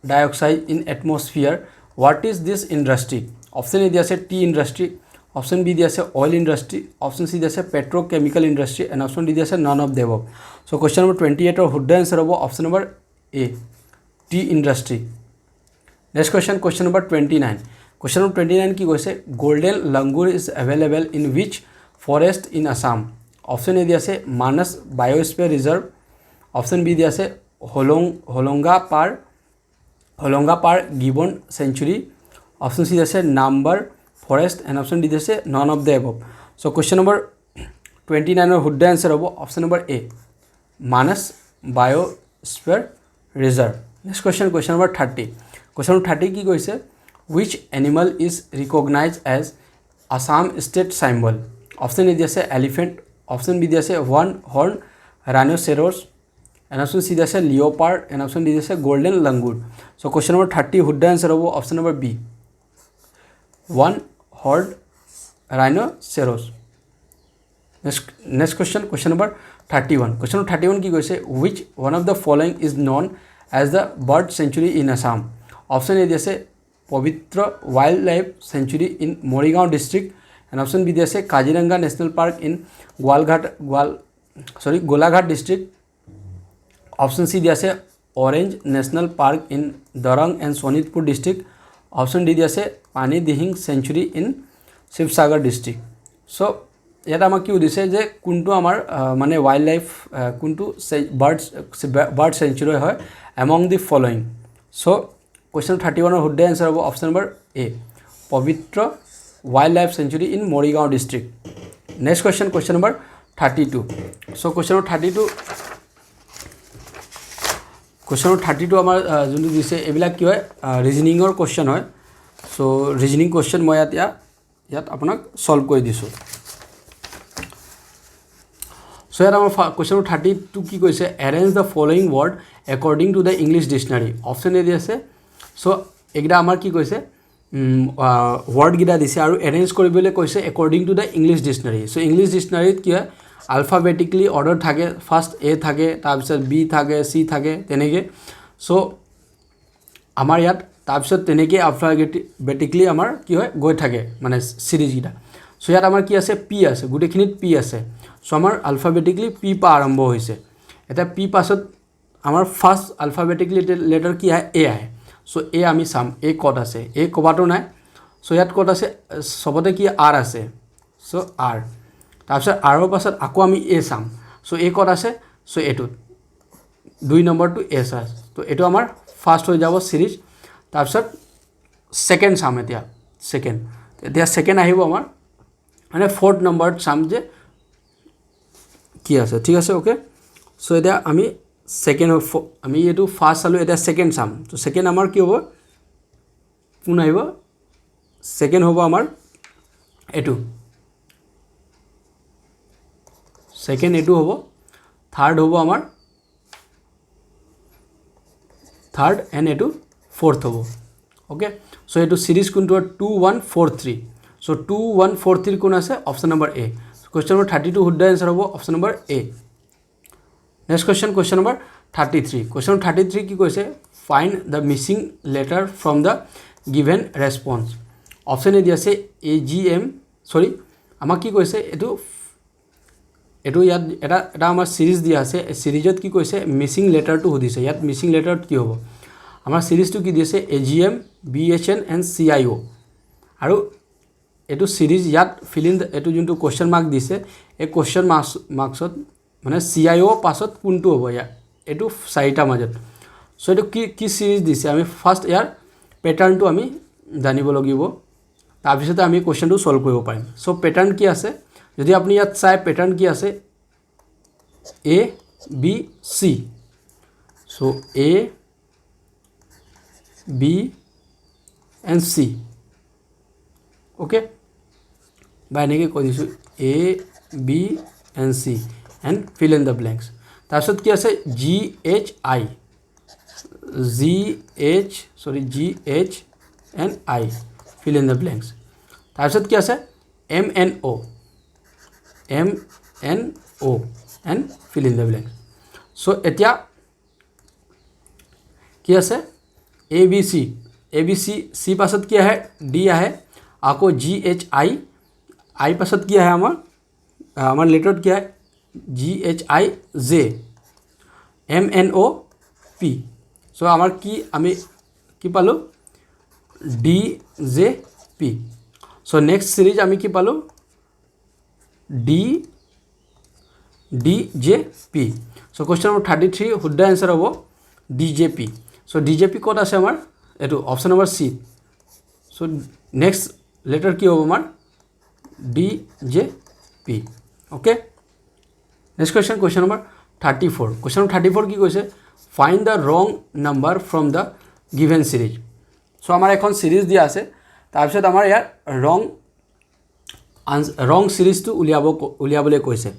dioxide in atmosphere what is this industry option A दिया से tea industry option B दिया से oil industry option C दिया से petrochemical industry and option D दिया से none of the above so question number 28 और शुद्ध आंसर होगा option number A tea industry next question number 29 question number 29 की কৈছে golden langur is available in which forest in Assam option A दिया से Manas biosphere reserve option B दिया से होलोंगा पार gibbon sanctuary option C दिया से Nambor forest and option D दिया से none of the above so question number 29 और शुद्ध आंसर होगा option number A Manas biosphere reserve next question number 30 question number 30 की কৈছে which animal is recognized as Assam state symbol option A दिया से elephant option B दिया से one horn rhinoceros and option C আছে লিঅ'পাৰ্ড এণ্ড অপশ্যন ডি আছে golden langur so question number 30 শুদ্ধ answer হ'ব option number B 1 horned rhinoceros next question number 31 question number 31 কি কৈছে which one of the following is known as the bird sanctuary in Assam option A দিছে পবিত্ৰ wild life sanctuary in Morigaon district and option B দিছে Kaziranga national park in Golaghat district option C দিছে Orange national park in Darang and Sonitpur district option D দিছে Pani Dihing sanctuary in Shivsagar district so ইয়াত আমাক কি দিছে যে কোনটো আমাৰ মানে ওয়াইল্ড লাইফ কোনটো বাৰ্ড সেঞ্চুৰী হয় among the following so question 31 ৰ শুদ্ধ আনসাৰ হ'ব option number A Pobitora wildlife sanctuary in Morigaon district next question number 32 so question number 32 আমাৰ যোনটো দিছে এবিলাক কি হয় ৰিজনিংৰ কোৱেশ্চন হয় so ৰিজনিং কোৱেশ্চন মই ইয়াত আপোনাক সলভ কৰি দিছো so here our question 32 কি কৈছে arrange the following word according to the English dictionary option A আছে so এগৰা আমাৰ কি কৈছে word গিটা দিছে আৰু arrange কৰিবলৈ কৈছে according to the English dictionary so English dictionary কি হয় alphabetically order থাকে first A থাকে তাৰপিছত B থাকে C থাকে তেনেকে so আমাৰ ইয়াত তাৰপিছত তেনেকে alphabetically আমাৰ কি হয় গৈ থাকে মানে সিৰিজ গিটা so ইয়াত আমাৰ কি আছে P আছে গুটেখিনিত P আছে so আমাৰ alphabetically P পা আৰম্ভ হৈছে এটা P পাছত আমাৰ ফাৰ্স্ট alphabetically letter কি আহে A আহে so A আমি সাম A কত আছে A কবাটো নাই so ইয়াত কত আছে সবতে কি R আছে so R তাৰপিছত R ৰ পাছত আকৌ আমি A সাম so A কত আছে so এটো 2 নম্বৰটো S আছে তো এটো আমাৰ ফাৰ্স্ট হৈ যাব সিৰিজ তাৰপিছত সেকেন্ড সাম এতিয়া সেকেন্ড আহিব আমাৰ মানে ফোৰ্থ নম্বৰ সাম যে কি আছে ঠিক আছে ওকে সো এটা আমি সেকেন্ড আমি এটো ফার্স্ট চালো এটা সেকেন্ড সাম তো সেকেন্ড আমাৰ কি হ'ব কোন আহিব সেকেন্ড হ'ব আমাৰ এটো সেকেন্ড এটো হ'ব থাৰ্ড হ'ব আমাৰ থাৰ্ড এন্ড এটো ফোৰ্থ হ'ব ওকে সো এটো সিৰিজ কোনটো 2143 so 2143 কোন আছে অপশন নম্বৰ এ question number 32 শুদ্ধ আনসাৰ হ'ব অপশন নম্বৰ এ নেক্সট question number 33 question 33 কি কৈছে find the missing letter from the given response option এ দি আছে AGM sorry আমাক কি কৈছে এটো ইয়াত এটা আমাৰ সিৰিজ দিয়া আছে সিৰিজত কি কৈছে মিসিং লেটাৰটো হদিছে ইয়াত মিসিং লেটাৰত কি হ'ব আমাৰ সিৰিজটো কি দিছে AGM BHN and CIO আৰু এটো সিরিজ ইয়াত ফিল ইন এটো যোনটো কোশ্চেন মার্ক দিছে এই কোশ্চেন মার্কসত মানে CIO পাছত কোনটো হ'ব ইয়া এটো চাৰিটা মাজত সো এটো কি সিৰিজ দিছে আমি ফাৰ্স্ট ইয়াৰ প্যাটাৰ্নটো আমি জানিব লাগিব তাৰ পিছতে আমি কোশ্চেনটো সলভ কৰিব পাৰিম সো প্যাটাৰ্ন কি আছে যদি আপুনি ইয়াত চাই প্যাটাৰ্ন কি আছে A B C so A B and C okay by এনেকৈ কৈ দিছো A B and C and fill in the blanks তাৰপিছত কি আছে G H and I fill in the blanks তাৰপিছত কি আছে M N O and fill in the blanks so এতিয়া কি আছে A B C C পাছত কি আহে D আহে আকৌ G H I পাছত কি আহে আমাৰ লেটাৰত কি আহে G H I J M N O P so আমাৰ কি আমি কি পালো D J P so next series আমি কি পালো D J P so question number 33 শুদ্ধ আনসাৰ হ'ব D J P so D J P কত আছে আমাৰ এটো option number C so next letter কি হ'ব আমাৰ D J P okay next question number 34 question number 34 কি কৈছে find the wrong number from the given series so আমাৰ এখন সিৰিজ দিয়া আছে তাৰপিছত আমাৰ ইয়াৰ wrong সিরিজটো উলিয়াবলৈ কৈছে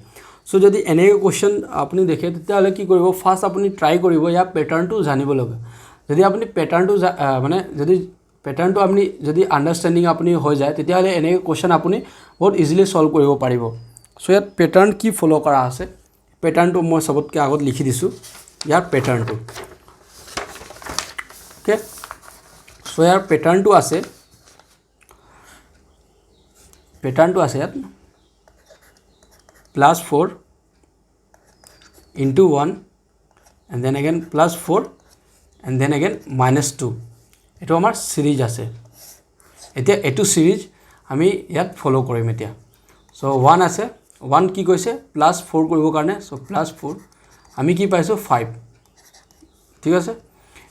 সো যদি এনে কোশ্চেন আপুনি দেখে তেতিয়াহ'লে কি কৰিব ফাৰ্ষ্ট আপুনি ট্ৰাই কৰিব ইয়াৰ পেটাৰ্নটো জানিব লাগে যদি আপুনি পেটাৰ্নটো মানে যদি পেটাৰ্নটো আপুনি যদি আণ্ডাৰষ্টেণ্ডিং আপুনি হৈ যায় তেতিয়াহ'লে এনে কোশ্চেন আপুনি বহুত ইজিলি সলভ কৰিব পাৰিব সো ইয়াত পেটাৰ্ন কি ফলো কৰা আছে পেটাৰ্নটো মই সবতকৈ আগত লিখি দিছোঁ ইয়াৰ পেটাৰ্নটো ওকে সো ইয়াৰ পেটাৰ্নটো আছে ইয়াত +4 into 1 and then again +4 and then again -2 এটো আমাৰ সিৰিজ আছে এতিয়া এটো সিৰিজ আমি ইয়াত ফলো কৰিম এতিয়া সো 1 আছে 1 কি কৈছে +4 কৰিব কাৰণে সো +4 আমি কি পাইছো 5 ঠিক আছে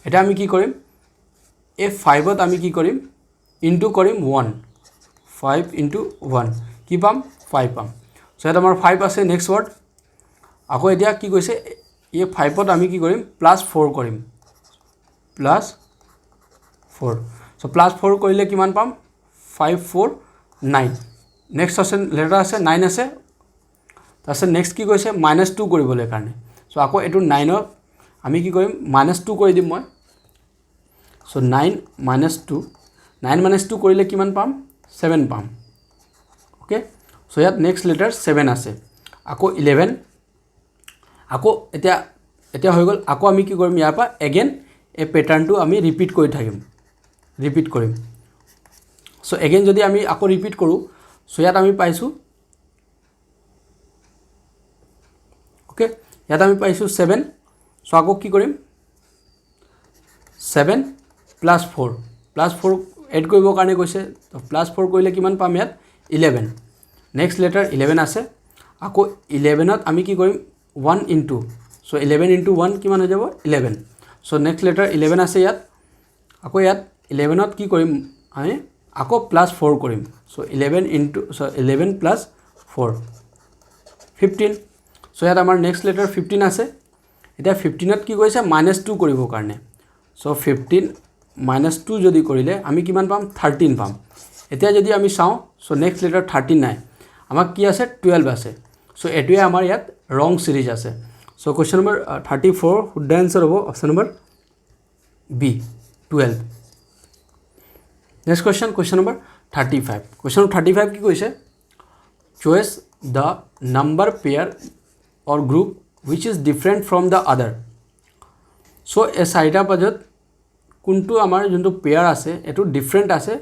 এটা আমি কি কৰিম এই 5 ত আমি কি কৰিম ইনটু কৰিম 1 5 into 1 কি পাম 5 পাম সো এটা আমাৰ 5 আছে নেক্সট ওয়াৰ্ড আকৌ এতিয়া কি কৈছে এই 5 ত আমি কি কৰিম +4 কৰিম +4 সো +4 কৰিলে কিমান পাম 5 4 9 নেক্সট আছে লেটাৰ আছে 9 আছে তাৰপিছত নেক্সট কি কৈছে -2 কৰিবলৈ কাৰণে সো আকৌ এটো 9 ত আমি কি কৰিম -2 কৰি দিম মই সো 9 -2 কৰিলে কিমান পাম 7 পাম ওকে সো ইয়াত নেক্সট লেটাৰ 7 আছে আকৌ 11 আকৌ এতিয়া হৈ গ'ল আকৌ আমি কি কৰিম ইয়াৰ পৰা এগেইন এই পেটাৰ্নটো আমি ৰিপিট কৰিম সো এগেইন যদি আমি আকৌ ৰিপিট কৰোঁ সো ইয়াত আমি পাইছোঁ ওকে ইয়াত আমি পাইছোঁ 7 সো আকৌ কি কৰিম 7 +4 এড কৰিবৰ কাৰণে কৈছে তো +4 কৰিলে কিমান পাম ইয়াত 11 নেক্সট লেটাৰ 11 আছে আকৌ 11 ত আমি কি কৰিম 1 into সো 11 into 1 কিমান হৈ যাব 11 সো নেক্সট লেটাৰ 11 আছে ইয়াত আকৌ ইয়াত 11 ত কি কৰিম আমি আকৌ +4 কৰিম সো 11 into সো 11 + 4 15 সো ইয়াত আমাৰ নেক্সট লেটাৰ 15 আছে এটা 15 ত কি কৈছে -2 কৰিবৰ কাৰণে সো 15 -2 যদি কৰিলে আমি কিমান পাম 13 পাম এতিয়া যদি আমি চাওঁ সো নেক্সট লেটাৰ 13 নাই আমাক কি আছে 12 আছে সো এটোৱে আমাৰ ইয়াত ৰং সিৰিজ আছে সো কোশ্চেন নম্বৰ 34 শুদ্ধ আনসাৰ হ'ব option number B 12 next question number 35 question 35 কি কৈছে choice the number pair or group which is different from the other so এই চাৰিটা মাজত কোনটো আমাৰ যোনটো পেয়াৰ আছে এটো ডিফাৰেন্ট আছে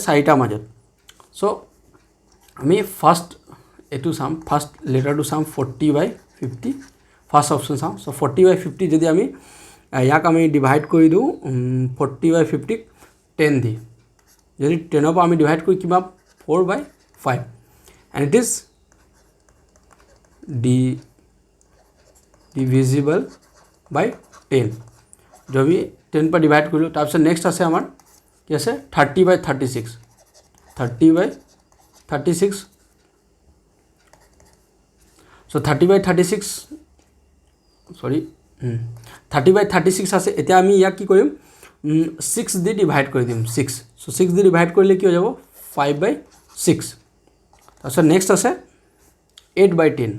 চাৰিটা মাজত সো আমি ফাৰ্স্ট এটো সাম ফাৰ্স্ট লেটাৰটো সাম 40/50 ফার্স্ট অপশন সাম সো 40/50 যদি আমি ইয়াক আমি ডিভাইড কৰি দিও 40/50 10 দি যদি 10 পৰা আমি ডিভাইড কৰি কিবা 4/5 and it is divisible by 10 जो भी 10 पर डिवाइड करूँ तब से नेक्स्ट आसे हमार कैसे 30/36 सो 30/36 सॉरी 30/36 आसे এতিয়া আমি ইয়াক কি কৰিম 6 দি ডিভাইড কৰি দিম 6 সো 6 দি ডিভাইড কৰিলে কি হৈ যাব 5/6 তাৰপিছত নেক্সট আছে 8/10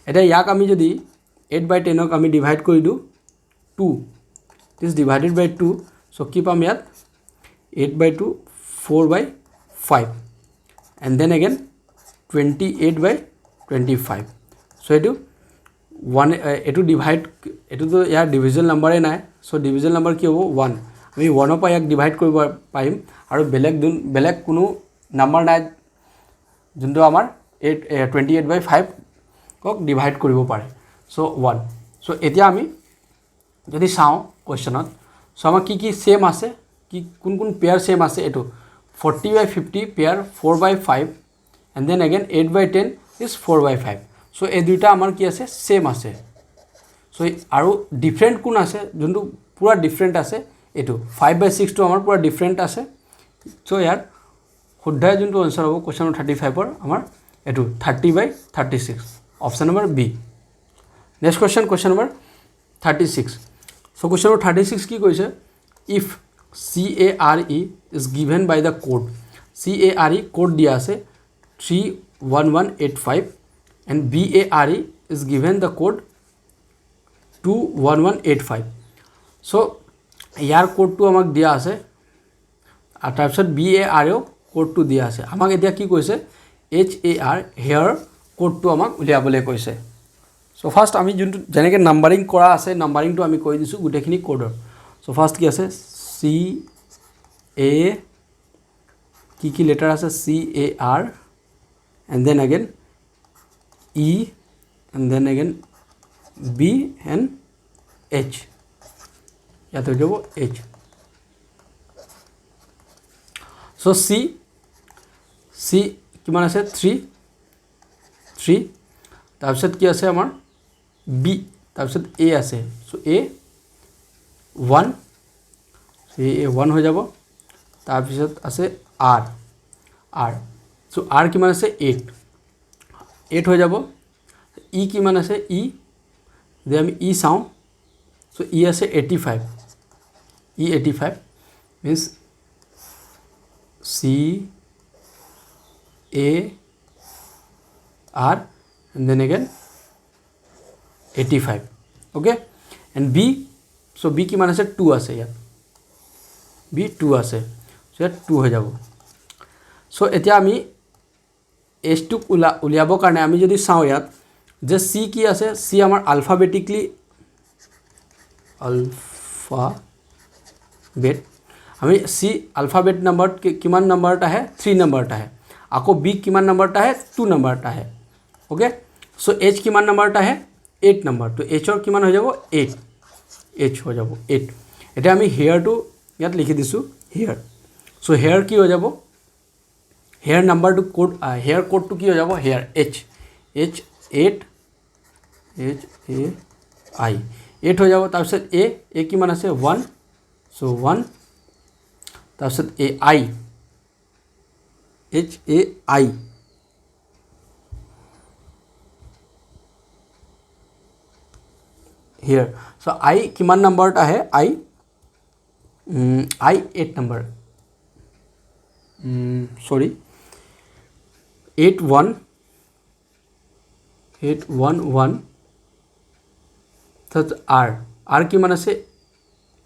এতিয়া ইয়াক আমি যদি 8/10 ক আমি ডিভাইড কৰি দিও 2 this divided by 2 so কি পাম ইয়াত 8/2 4/5 and then again 28/25 so এটো 1 এটো ডিভাইড এটো তো ইয়াৰ ডিভিজন নাম্বাৰে নাই সো ডিভিজন নাম্বাৰ কি হ'ব 1 আমি 1 পৰা ইয়াক ডিভাইড কৰিব পাৰিম আৰু বেলেগ কোনো নাম্বাৰ নাই যোনটো আমাৰ 28/5 কক ডিভাইড কৰিব পাৰে সো 1 সো এতিয়া আমি যদি চাও কোশ্চেনত সো আমাৰ কি সেম আছে কি কোন পেয়াৰ সেম আছে এটো 40/50 pair 4/5 and then again 8/10 is 4/5 so এই দুইটা আমাৰ কি আছে সেম আছে সো আৰু ডিফাৰেন্ট কোন আছে যোনটো পুৰা ডিফাৰেন্ট আছে এটো 5/6 টো আমাৰ পুৰা ডিফাৰেন্ট আছে সো ইয়াৰ শুদ্ধ যোনটো আনসাৰ হ'ব কোশ্চেন 35 ৰ আমাৰ এটো 30/36 option number B next question number 36 so question number 36 কি কৈছে if CARE is given by the code CARE code দিয়া আছে 3 21185 and BARE is given the code 21185. so ইয়াৰ কোডটো আমাক দিয়া আছে আৰু তাৰপিছত BAREও কোডটো দিয়া আছে আমাক এতিয়া কি কৈছে HAR হেয়াৰ কোডটো আমাক উলিয়াবলৈ কৈছে so ফাৰ্স্ট আমি যোনটো যেনেকৈ নাম্বাৰিং কৰা আছে নাম্বাৰিংটো আমি কৈ দিছো গুটেখিনি কোডৰ so ফাৰ্স্ট কি আছে CA কি লেটাৰ আছে CAR and then again E and then again B and H ইয়াত হৈ যাব H so C কিমান আছে 3 তাৰপিছত কি আছে আমাৰ B তাৰপিছত A আছে so A 1 A1 হৈ যাব তাৰপিছত আছে R so R কিমান আছে 8 হৈ যাব E কিমান আছে E যে আমি E চাওঁ so E আছে 85 means C A R and then again 85 okay and B so B কিমান আছে 2 আছে ইয়াত B 2 আছে so ইয়াত 2 হৈ যাব so এতিয়া আমি H টো উলিয়াবৰ কাৰণে আমি যদি চাওঁ ইয়াত যে C কি আছে C আমাৰ alphabetically alphabet আমি C alphabet numbered কিমান নাম্বাৰটা आहे 3 নাম্বাৰটা आहे আকৌ B কিমান নাম্বাৰটা आहे 2 নাম্বাৰটা आहे ओके सो H किमान नाम्बारटा आहे 8 नंबर तो H और किमान हो जाबो 8 H हो जाबो 8 এটা আমি হেয়ার টু ইয়াত লিখি দিছো হেয়ার সো হেয়ার কি हो जाबो here number two code here code two কি हो जाबो হেয়ার H 8 हो जाबो তাৰপিছত A কিমান আছে 1 সো 1 তাৰপিছত AI HAI here so I किमान नंबर टा है I 8 नंबर sorry 811 तो R किमान আছে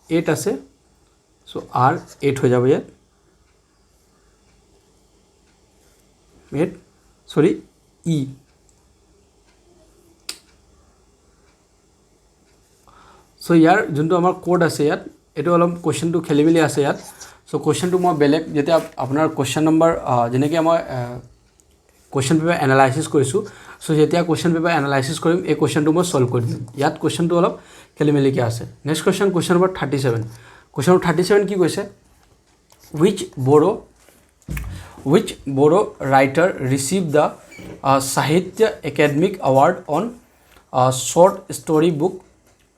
8 আছে so R 8 हो जाबो यार 8 sorry E सो यार जोंतो आमार कोड আছে ইয়াত এটো অলপ কোশ্চেনটো খেলিমেলি আছে ইয়াত সো কোশ্চেনটো মই বেলেগ যেতে আপোনাৰ কোশ্চেন নম্বৰ যেনেকৈ মই কোশ্চেন পেপাৰ এনালাইসিস কৰিছো সো যেতিয়া কোশ্চেন পেপাৰ এনালাইসিস কৰিম এই কোশ্চেনটো মই সলভ কৰি দিম ইয়াত কোশ্চেনটো অলপ খেলিমেলি কি আছে next question number 37 question number 37 কি কৈছে which Boro writer received the Sahitya Academic Award on short story book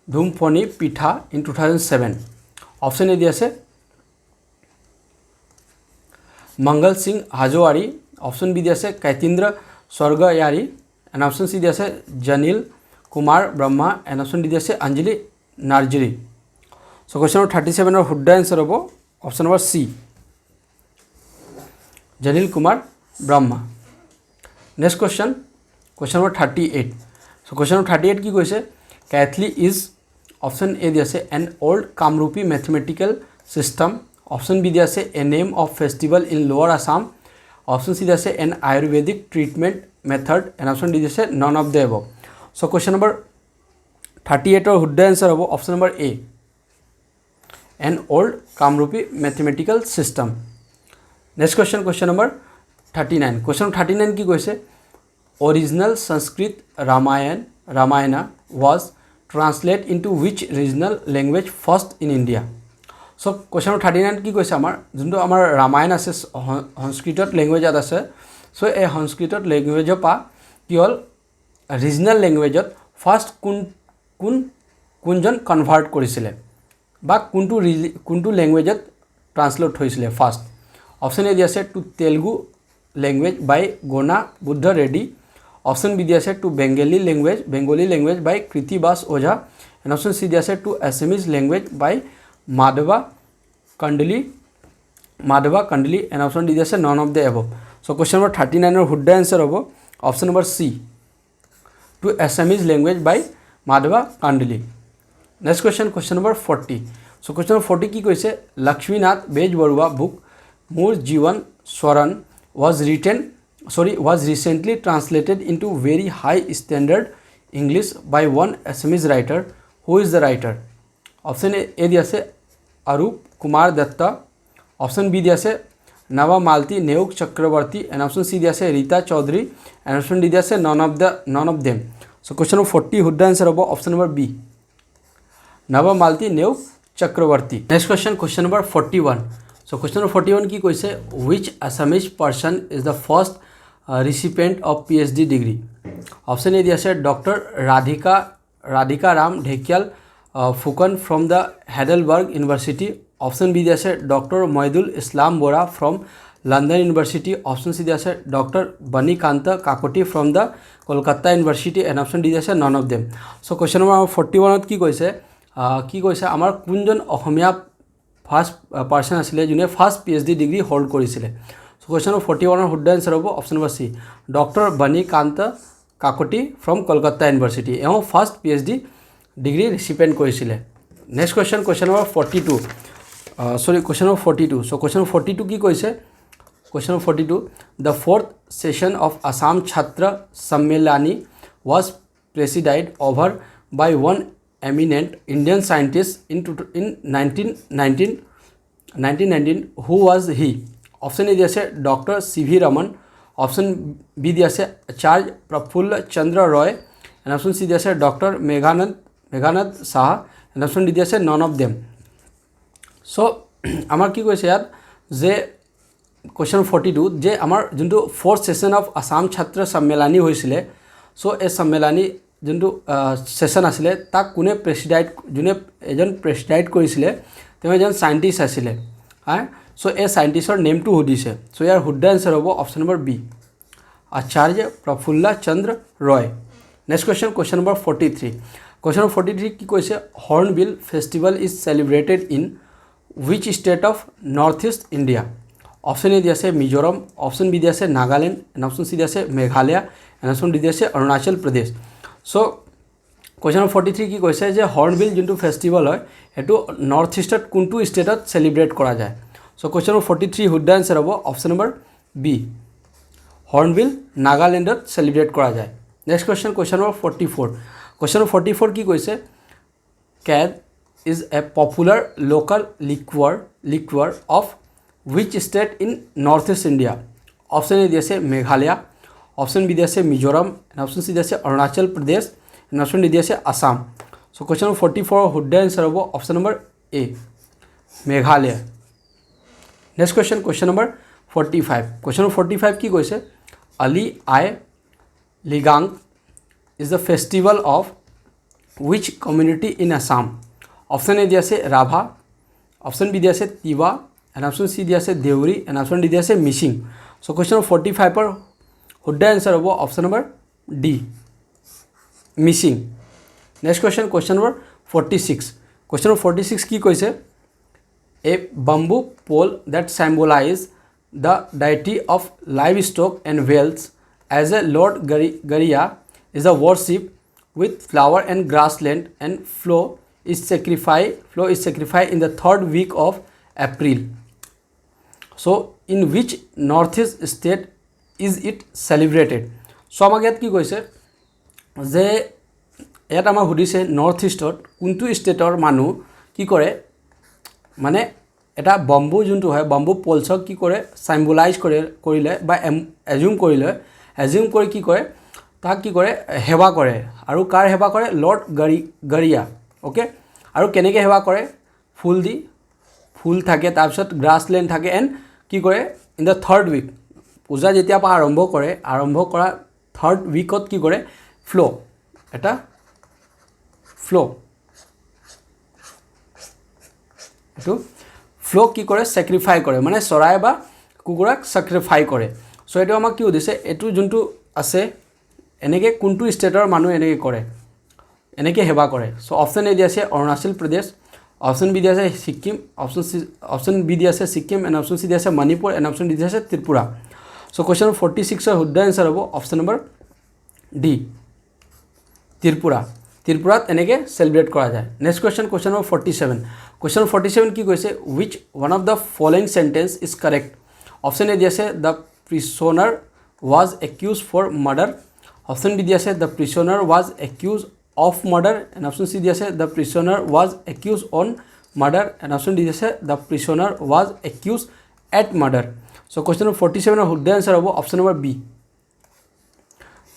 Dhumphoni Pitha in 2007 option A दिया से मंगल सिंह हाजोवारी ऑप्शन बी दिया से Kaitindra Swargiary and option C दिया से Janil Kumar Brahma and option D दिया से Anjali Narzary so question number 37 और हुड्डा आंसर होबो option number C Janil Kumar Brahma next question number 38 so question number 38 की কৈছে कैथली इज ऑप्शन ए दिया से an old Kamrupi mathematical system option B दिया से a name of festival in lower Assam option C दिया से an Ayurvedic treatment method and option D दिया से none of the above so question number 38 और हुड्डा आंसर होबो option number A an old Kamrupi mathematical system next question number 39 question 39 की কৈছে original Sanskrit Ramayana was translate into which regional language first in India so question 39 কি কৈছে আমাৰ যোনটো আমাৰ ৰামায়ণ আছে সংস্কৃতত ল্যাঙ্গুৱেজত আছে সো এই সংস্কৃতত ল্যাঙ্গুৱেজৰ পা কি হল ৰিজনাল ল্যাঙ্গুৱেজত ফাৰ্স্ট কোনজন কনভাৰ্ট কৰিছিলে বা কোনটো ল্যাঙ্গুৱেজত ট্ৰান্সলেট হৈছিলে ফাৰ্স্ট অপশন এ দিয়া আছে to Telugu language by Gona Buddha Reddy option B दिया से to Bengali language by Kriti Bas Ojha and option C दिया से to Assamese language by Madhava Kandali and option D दिया से none of the above So question number 39 or Huda answer hobo option number C to Assamese language by Madhava Kandili. Next question, question number 40. So question number 40 ki koise Lakshminath Bejbarua book Mur Jivan Swaran was recently translated into very high standard English by one Assamese writer. Who is the writer? Option A diase Arup Kumar Datta. Option B diase Nava Malti Neuk Chakravarti, and option C diase Rita Chaudhary, and option D diase none of them. So question number 40 Huda answer about option number B, Nava Malti Neuk Chakravarti. Next question, question number 41. So question number 41 ki koise which Assamese person is the first recipient of PhD degree? Option A diase Dr. Radhika Ram Dhekyal Fukan from the Heidelberg University. Option B diase Dr. Moidul Islam Bora from London University. Option C diase Dr. Bani Kanta Kakoti from the Kolkata University, and option D diase none of them. So question number 41 ki koise amar kunjon ohomia first person asile june first PhD degree hold korisile. So question number 41 Huda answer hobo option number C, Dr. Bani Kanta Kakoti from Kolkata University. Eho first PhD degree recipient korisile. Next question, question number 42. Question number 42. So question number 42 ki koise question number 42, the fourth session of Assam Chhatra Sammelani was presided over by one eminent Indian scientist in 1919. Who was he? Option A diase Dr. C.V. Raman. Option B diase Acharya Prafulla Chandra Roy, and option C diase Dr. Meghanad Saha, and option D diase none of them. So amar ki koise yar je question 42 je amar juntu fourth session of Assam Chhatra Sammelani hoisile. So e Sammelani juntu session asile tak kune president june ejon president korisile teme ejon scientist asile ha. So e scientist or name to hodise. So yar Huda answer hobo option number B, Acharya Prafulla Chandra Roy. Next question, question number 43. Question number 43 ki koise Hornbill festival is celebrated in which state of Northeast India? Option A diase Mizoram, option B diase Nagaland, and option C diase Meghalaya, and option D diase Arunachal Pradesh. So question number 43 ki koise je Hornbill juntu festival hoy etu Northeast kuntu state at celebrate kora jay. So question number 43 Huda answer hobo option number B, Hornbill Nagaland at celebrate kora jay. Next question, question number 44. Question number 44 ki koise Cad is a popular local liquor of which state in Northeast India? Option A diase Meghalaya, option B diase Mizoram, and option C diase Arunachal Pradesh, and option D diase Assam. So question number 44 Huda answer hobo option number A, Meghalaya. Next question, question number 45. Question number 45 ki koise Ali Ai Ligang is the festival of which community in Assam? Option A diase Rabha, option B diase Tiwa, and option C diase Deuri, and option D diase Mishing. So question number 45 par Huda answer hobo option number D, Mishing. Next question, question number 46. Question number 46 ki koise a bamboo pole that symbolize the deity of livestock and wealth as a Lord Gariya is a worship with flower and grassland, and flow is sacrificed in the third week of April. So in which northeast state is it celebrated? So amaক ইয়াত কি কৈছে যে ইয়াত আমাৰ হুদিছে north ইষ্টত কোনটো ষ্টেটৰ মানুহ কি কৰে মানে এটা বম্বু যোনটো হয় বম্বু পলছক কি কৰে সাইম্বলাইজ কৰিলে বা এজিউম কৰি কি কৰে তাক কি কৰে হেৱা কৰে আৰু কাৰ হেৱা কৰে লৰ্ড গৰিয়া ওকে আৰু কেনেকৈ হেৱা কৰে ফুল থাকে তাৰপিছত গ্ৰাছলেণ্ড থাকে এণ্ড কি কৰে ইন দ্য থাৰ্ড উইক পূজা যেতিয়া আৰম্ভ কৰা থাৰ্ড উইকত কি কৰে ফ্লো কি কৰে স্যাক্ৰিফাই কৰে মানে চৰাই বা কুকুৰাক স্যাক্ৰিফাই কৰে সো এটো আমাক কি দিছে এটো যোনটো আছে এনেকে কোনটো ষ্টেটৰ মানুহ এনেকে কৰে এনেকে হেবা কৰে সো অপচন এ দিছে অৰুণাচল প্ৰদেশ অপচন বি দিছে সিকিম অপচন বি দিছে সিকিম এণ্ড অপচন সি দিছে মণিপুৰ এণ্ড অপচন ডি দিছে ত্ৰিপুৰা So question number 46 শুদ্ধ answer হ'ব option number D Tripura Tripura এনেকে celebrate কৰা যায় next question number 47 question number 47 কি কৈছে which one of the following sentence is correct option A দি আছে the prisoner was accused for murder option B দি আছে the prisoner was accused of murder and option C di ase the prisoner was accused on murder and option D di ase the prisoner was accused at murder so question number 47 or the answer hobo option number B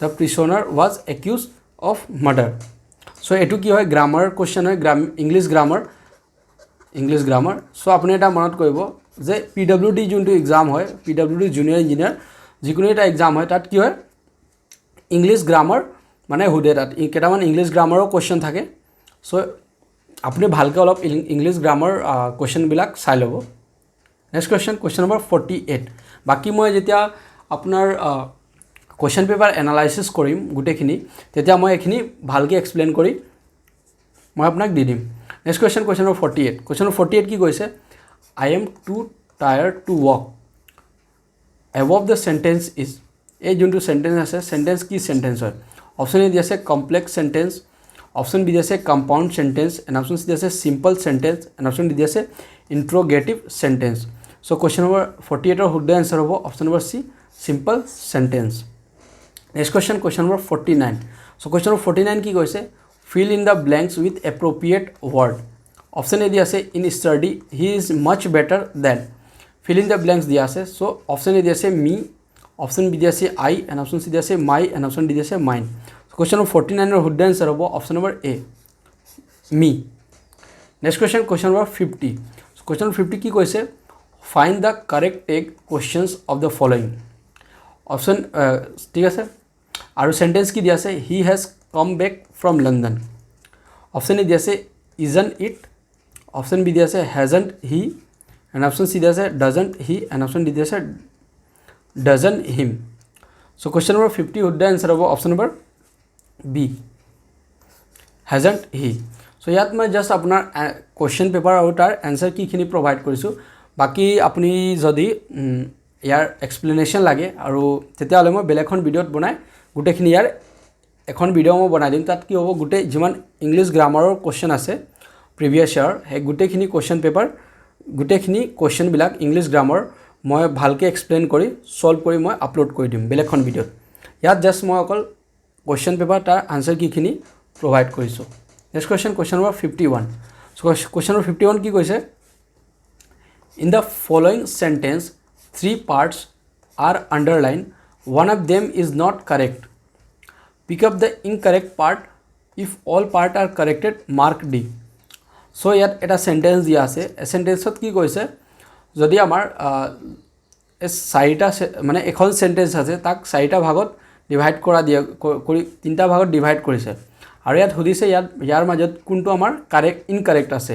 the prisoner was accused of murder so etu ki hoy grammar question hoy english grammar so apni eta manot koibo je PWD juntu exam hoy PWD junior engineer jikunu eta exam hoy tat ki hoy english grammar মানে হুডে তাত কেটামান English গ্ৰামাৰৰ question থাকে so আপুনি ভালকৈ অলপ English grammar question বিলাক চাই লব নেক্সট কোৱেশ্চন নম্বৰ 48 বাকি মই যেতিয়া আপোনাৰ কোৱেশ্চন পেপাৰ এনালাইসিস কৰিম গুটেখিনি তেতিয়া মই এখিনি ভালকৈ এক্সপ্লেইন কৰি মই আপোনাক দি দিম next question number 48 question number 48 কি কৈছে I am too tired to walk above the sentence is এই যোনটো সেন্টেন্স আছে সেন্টেন্স কি সেন্টেন্স হয় option A di ase complex sentence option B di ase compound sentence and option C di ase simple sentence and option D di ase interrogative sentence so question number 48 or the answer hobo option number C simple sentence next question number 49 so question number 49 ki koise fill in the blanks with appropriate word option A di ase in study he is much better than fill in the blanks di ase so option A di ase me option B di ase I and option C di ase my and option D di ase mine so question number 49 or the answer hobo option number A me next question number 50 so question number 50 ki koise find the correct take questions of the following option ঠিক আছে আৰু sentence কি দি আছে he has come back from London option A দি আছে isn't it option B di ase hasn't he and option C di ase doesn't he and option D di ase doesn't him so question number 50 would the answer of option number B hasn't he so yat ma just apnar question paper out ar answer ki khini provide korisu baki apni jodi yar explanation lage aru tete ale moi belekhon video banai gute khini yar ekhon video mo banai dim tat ki hobo gute jiman english grammar or question ase previous year he gute khini question paper gute khini question bilak english grammar মই ভালকে explain কৰি solve কৰি মই upload কৰি দিম বেলেগখন ভিডিওত ইয়াত just মই অকল কোৱেশ্চন পেপাৰ তাৰ আনসাৰ কিখিনি প্ৰভাইড কৰিছো next question number 51 so question number 51 কি কৈছে in the following sentence 3 parts are underlined one of them is not correct pick up the incorrect part if all part are corrected mark D so ইয়াত এটা sentence দিয়া আছে এই সেন্টেন্সত কি কৈছে যদি আমাৰ চাৰিটা মানে এখন সেন্টেন্স আছে তাক চাৰিটা ভাগত ডিভাইড কৰা দিয়া কৰি তিনটা ভাগত ডিভাইড কৰিছে আৰু ইয়াত হদিছে ইয়াৰ মাজত কোনটো আমাৰ কাৰেক্ট ইনকাৰেক্ট আছে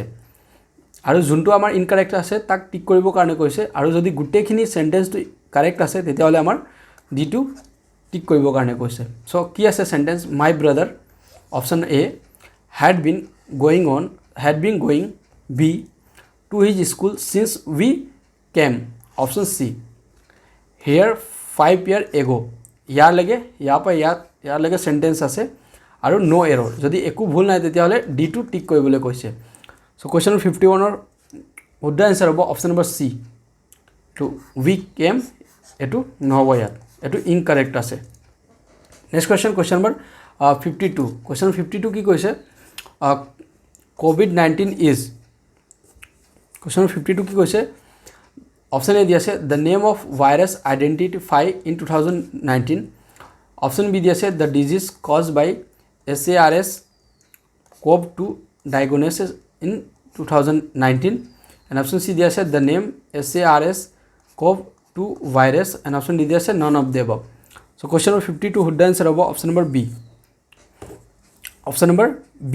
আৰু যোনটো আমাৰ ইনকাৰেক্ট আছে তাক টিক কৰিব কাৰণে কৈছে আৰু যদি গুটেখিনি সেন্টেন্সটো কাৰেক্ট আছে তেতিয়া হলে আমাৰ D2 টিক কৰিব কাৰণে কৈছে সো কি আছে sentence my brother option A had been going B to his school since we came option C here 5 years ago ইয়াৰ লাগে ইয়াৰ লাগে সেন্টেন্স আছে আৰু নো এৰৰ যদি একো ভুল নাই তেতিয়া হলে D2 টিক কৰিবলৈ কৈছে সো কোৱেশ্চন 51 ৰ উদ্দ আনসাৰ হ'ব option number C to we came এটো নহব ইয়াত এটো ইনকাৰেক্ট আছে নেক্সট কোৱেশ্চন নম্বৰ 52 কোৱেশ্চন 52 কি কৈছে COVID-19 is question 52 কি কৈছে option A দি আছে the name of virus identified in 2019 option B দি আছে the disease caused by SARS CoV-2 diagnosis in 2019 and option C দি আছে the name SARS CoV-2 virus and option D দি আছে none of the above so question number 52 would answer হ'ব option number B option number B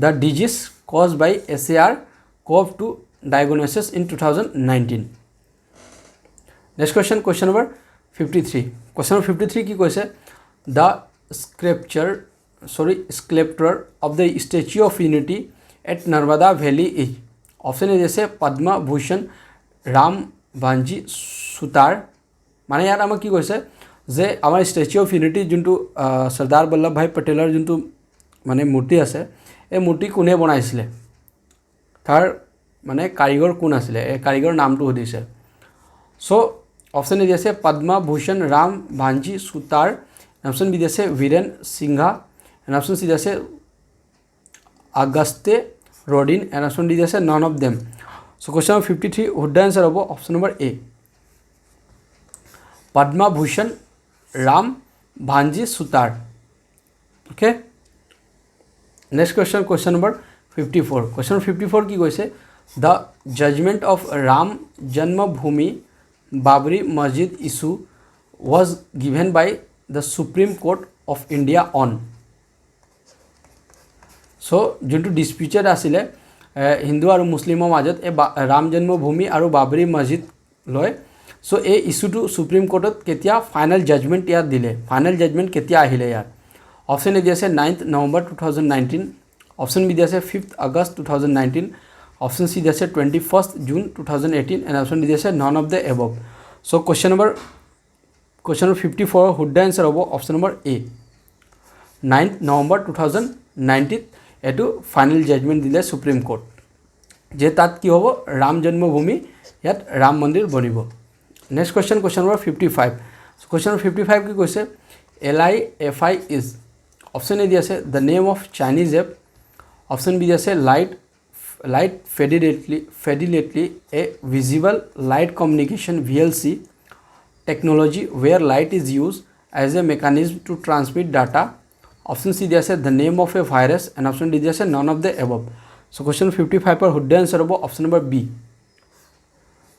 the disease caused by SARS CoV-2 diagnosis in 2019 next question number 53 question number 53 ki koise the sculpture of the Statue of Unity at Narmada Valley is option A jese Padma Bhushan Ram Banji Sutar মানে ইয়াত আমাক কি কৈছে যে আমাৰ statue of unity যোনটো চৰ্দাৰ বল্লভভাই পেটেলৰ যোনটো মানে মূৰ্তি আছে এই মূৰ্তি কোনে বনাইছিলে তাৰ মানে কাৰিকৰ কোন আছিলে এই কাৰিকৰ নামটো সুধিছে সো অপশন এ দিছে পদ্মা ভূষণ ৰাম ভাঞ্জি সুতাৰ অপশন বি দিছে Biren Singha and option C দিছে Auguste Rodin and option D দিছে none of them so question number 53 would the answer হ'ব option number A Padma Bhushan Ram Vanji Sutar okay next question question number 54 question 54 কি কৈছে the judgment of Ram Janmabhoomi Babri Masjid issue was given by the Supreme Court of India on so যোনটো disputed আছিলে হিন্দু আৰু মুছলিমৰ মাজত এই ৰাম জন্মভূমি আৰু বাবৰি মছজিদ লৈ সো এই ইস্যুটো সুপ্ৰিম কোৰ্টত কেতিয়া ফাইনেল জাজমেন্ট ইয়াত দিলে ফাইনেল জাজমেন্ট কেতিয়া আহিলে ইয়াত অপশন এ দিছে 9th November 2019 অপশন বি দিছে 5th August 2019 অপশন সি দিছে 21st June 2018 and option D দিছে none of the above so question number 54 would the answer হ'ব option number A 9th November 2019 এটো final judgement দিলে supreme court যে তাত কি হ'ব ৰাম জন্মভূমি ইয়াত ৰাম মন্দিৰ বনিব next question question number 55 so question number 55 কি কৈছে LIFI is অপশন এ দিছে the name of Chinese app option B দিছে light fidelity a visible light communication VLC technology where light is used as a mechanism to transmit data option C দিছে the name of a virus and option D দিছে none of the above so question 55 per would the answer হ'ব option number B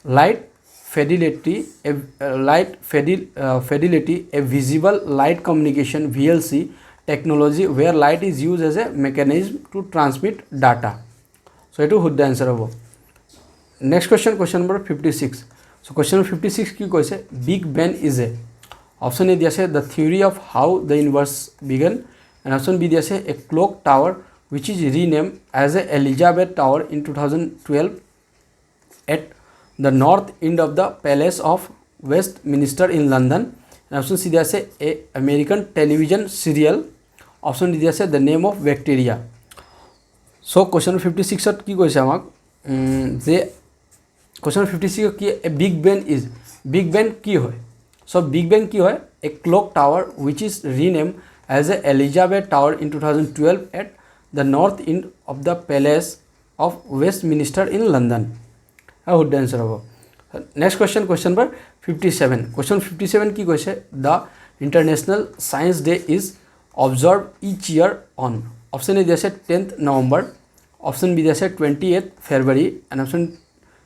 light fidelity a visible light communication VLC technology where light is used as a mechanism to transmit data so etu would the answer hobo next question number 56 so question 56 ki koise big bang is a option a diase the theory of how the universe began and option b diase a clock tower which is renamed as a Elizabeth Tower in 2012 at the north end of the Palace of Westminster in London and option c diase a American television serial option d diase the name of bacteria so question 56 ত কি কৈছে আমাক যে question 56 কি a big bang কি হয় so big bang কি হয় a clock tower which is renamed as a Elizabeth Tower in 2012 at the north end of the Palace of Westminster in London how would the answer hobo next question number 57 question 57 কি কৈছে the International Science Day is observed each year on option A দিছে 10th November option B দিছে 28th February and option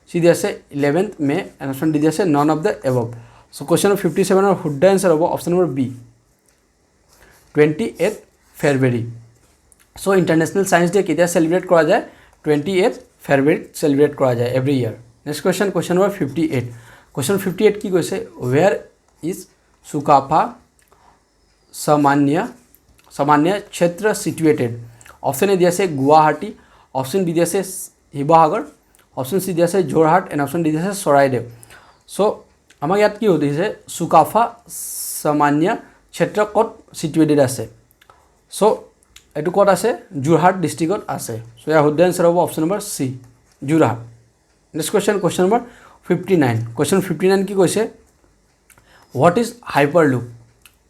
C দিছে 11th May and option D দিছে none of the above so question 57 or would the answer হ'ব option number B 28th February so International Science Day কেতিয়া celebrate কৰা যায় 28th February celebrate কৰা যায় every year next question number 58 question 58 কি কৈছে where is Sukapha सामान्य क्षेत्र situated option A दिया से गुवाहाटी option B दिया से শিৱসাগৰ option C दिया से যোৰহাট and option D दिया से চৰাইদেউ so আমাক ইয়াত কি হৈছে সুকাফা সামান্য ক্ষেত্ৰ ক'ত situated আছে so এটো ক'ত আছে যোৰহাট ডিস্ট্ৰিক্টত আছে so ইয়াৰ শুদ্ধ আনসাৰ হ'ব option number C Jorhat next question number 59 question 59 কি কৈছে what is hyperloop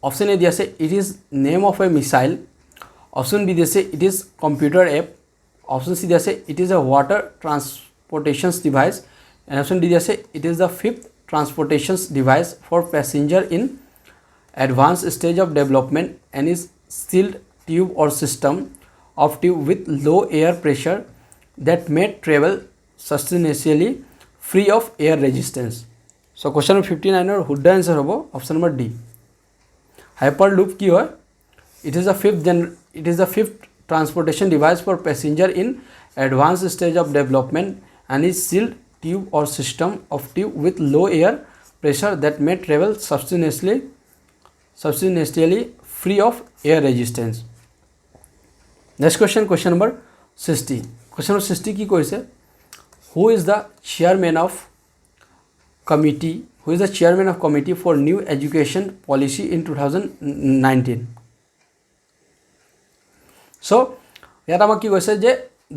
option A दिया से it is name of a missile option B दिया से it is computer app option C दिया से it is a water transportation device and option D दिया से it is the fifth transportation device for passenger in advanced stage of development and is sealed tube or system of tube with low air pressure that may travel sustainably free of air resistance so question 59 or would the answer hobo option number D hyperloop ki hoy it is the fifth transportation device for passenger in advanced stage of development and is sealed tube or system of tube with low air pressure that may travel substantially free of air resistance next question number 60 question number 60 ki koise who is the chairman of committee, who is the chairman of committee for new education policy in 2019? So ইয়াত আমাক কি কৈছে যে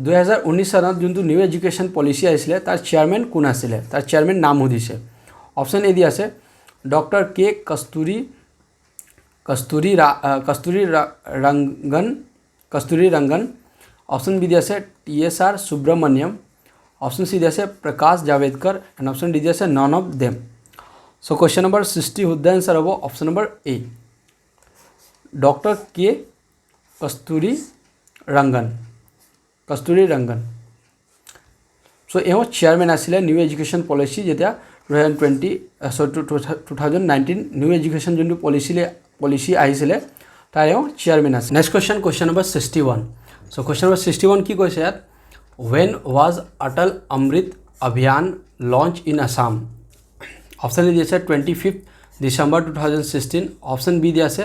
2019 চনত যোনটো new education policy আহিছিলে তাৰ chairman কোন আছিলে, তাৰ চেয়াৰমেন নাম সুধিছে। অপশ্যন এ দি আছে ডক্টৰ কে কস্তুৰী ৰংগন। অপশ্যন বি দি আছে TSR সুব্ৰমণ্যম। অপশ্যন সি দি আছে প্ৰকাশ জাভেদকৰ এণ্ড অপশ্যন ডি দি আছে none of them. So question number 60 শুদ্ধ এনচাৰ হ'ব অপশ্যন নম্বৰ এ ডক্টৰ কে কস্তুৰী ৰংগন। সো এওঁ চেয়াৰমেন আছিলে নিউ এডুকেশ্যন পলিচি যেতিয়া 2019 নিউ এডুকেশ্যন যোনটো পলিচি আহিছিলে তাৰ এওঁ চেয়াৰমেন আছে। Next question number 61। So question number 61 কি কৈছে ইয়াত when was Atal Amrit Abhiyan launched in Assam? Option A দি আছে 25 ডিচেম্বৰ 2016। অপশ্যন বি দি আছে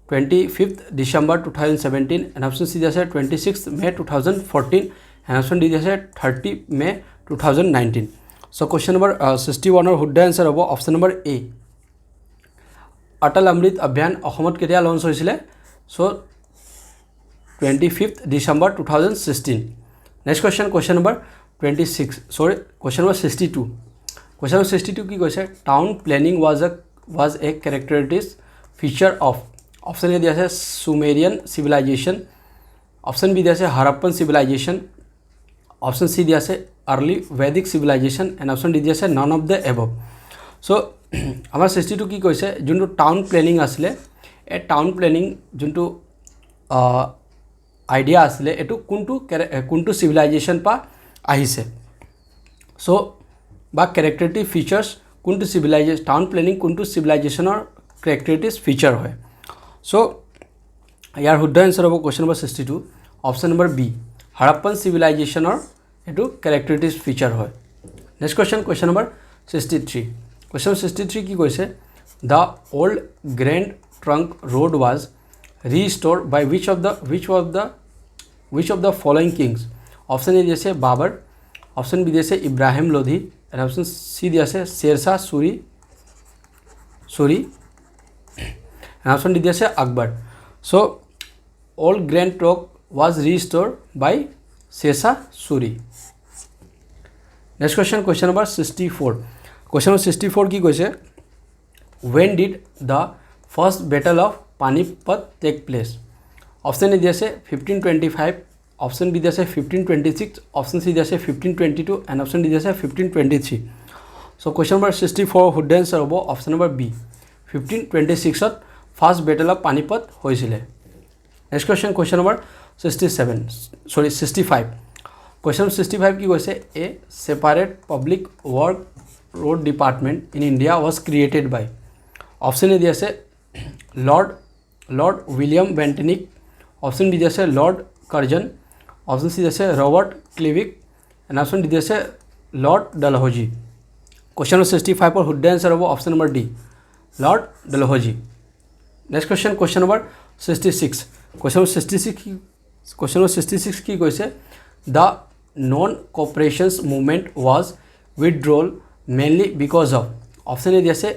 25 ডিচেম্বৰ 2017 এণ্ড অপশ্যন চি দি আছে 26 মে 2014 এণ্ড অপশ্যন ডি দি আছে 30 মে 2019। সো কুৱেশ্যন নম্বৰ 61ৰ শুদ্ধ এনচাৰ হ'ব অপশ্যন নম্বৰ এ অটল অমৃত অভিযান অসমত কেতিয়া লঞ্চ হৈছিলে? So 25 December 2016। Next question number 62। Question number 62 কি কৈছে town planning was a characteristic feature of। Option A দি আছে সুমেৰিয়ান চিভিলাইজেশ্যন। অপশ্যন বি দি আছে হাৰাপ্পান চিভিলাইজেশ্যন। অপশ্যন সি দি আছে early Vedic civilisation and option D দি আছে none of the above. So আমাৰ 62 কি কৈছে যোনটো টাউন প্লেনিং আছিলে এই টাউন প্লেনিং যোনটো আইডিয়া আছিলে এইটো কোনটো চিভিলাইজেশ্যন পৰা আহিছে। সো বা কেৰেক্টাৰিষ্টিক ফিচাৰ্ছ কোনটো টাউন প্লেনিং কোনটো চিভিলাইজেশ্যনৰ কেৰেক্টাৰিষ্টিক ফিচাৰ হয়। সো ইয়াৰ শুদ্ধ এনচাৰ হ'ব question number 62 option number B Harappan চিভিলাইজেশ্যনৰ এইটো কেৰেক্টাৰিষ্টিক ফিচাৰ হয়। Next question number 63। কুৱেশ্যন 63 কি কৈছে the old grand trunk road was ৰিষ্ট'ৰ by which of the following kings? Option A দি আছে বাবৰ। অপশ্যন বি দি আছে Ibrahim Lodhi and option C দি আছে শ্বেৰশ্বাহ চুৰি এণ্ড অপশ্যন ডি দি আছে Akbar. So old grand trunk was ৰিষ্ট'ৰ বাই শ্বেৰশ্বাহ চুৰি। Next question number 64। Question number 64 কি কৈছে when did the first battle of Panipat take place? Option A দি আছে 1525। অপশ্যন বি দি আছে 1526। অপশ্যন সি দি আছে 1522 এণ্ড অপশ্যন ডি দি আছে 1523। সো কুৱেশ্যন নম্বৰ 64 শুদ্ধ এনচাৰ হ'ব অপশ্যন নম্বৰ বি 1526ত ফাৰ্ষ্ট বেটেল অফ পানিপত হৈছিলে। Next question number 65। কুৱেশ্যন 65 কি কৈছে a separate public work road department in India was created by. Option A দি আছে lord William Bentinck. Option B দি আছে লৰ্ড কাৰ্জন। অপশ্যন সি দি আছে Robert Clive and option D দি আছে লৰ্ড ডালহৌজি। কুৱেশ্যন নম্বৰ 65ৰ শুদ্ধ এনচাৰ হ'ব option number D lord Dalhousie. Next question number 66। Question number 66 কি কৈছে the non cooperations movement was withdrawal mainly because of. Option A দি আছে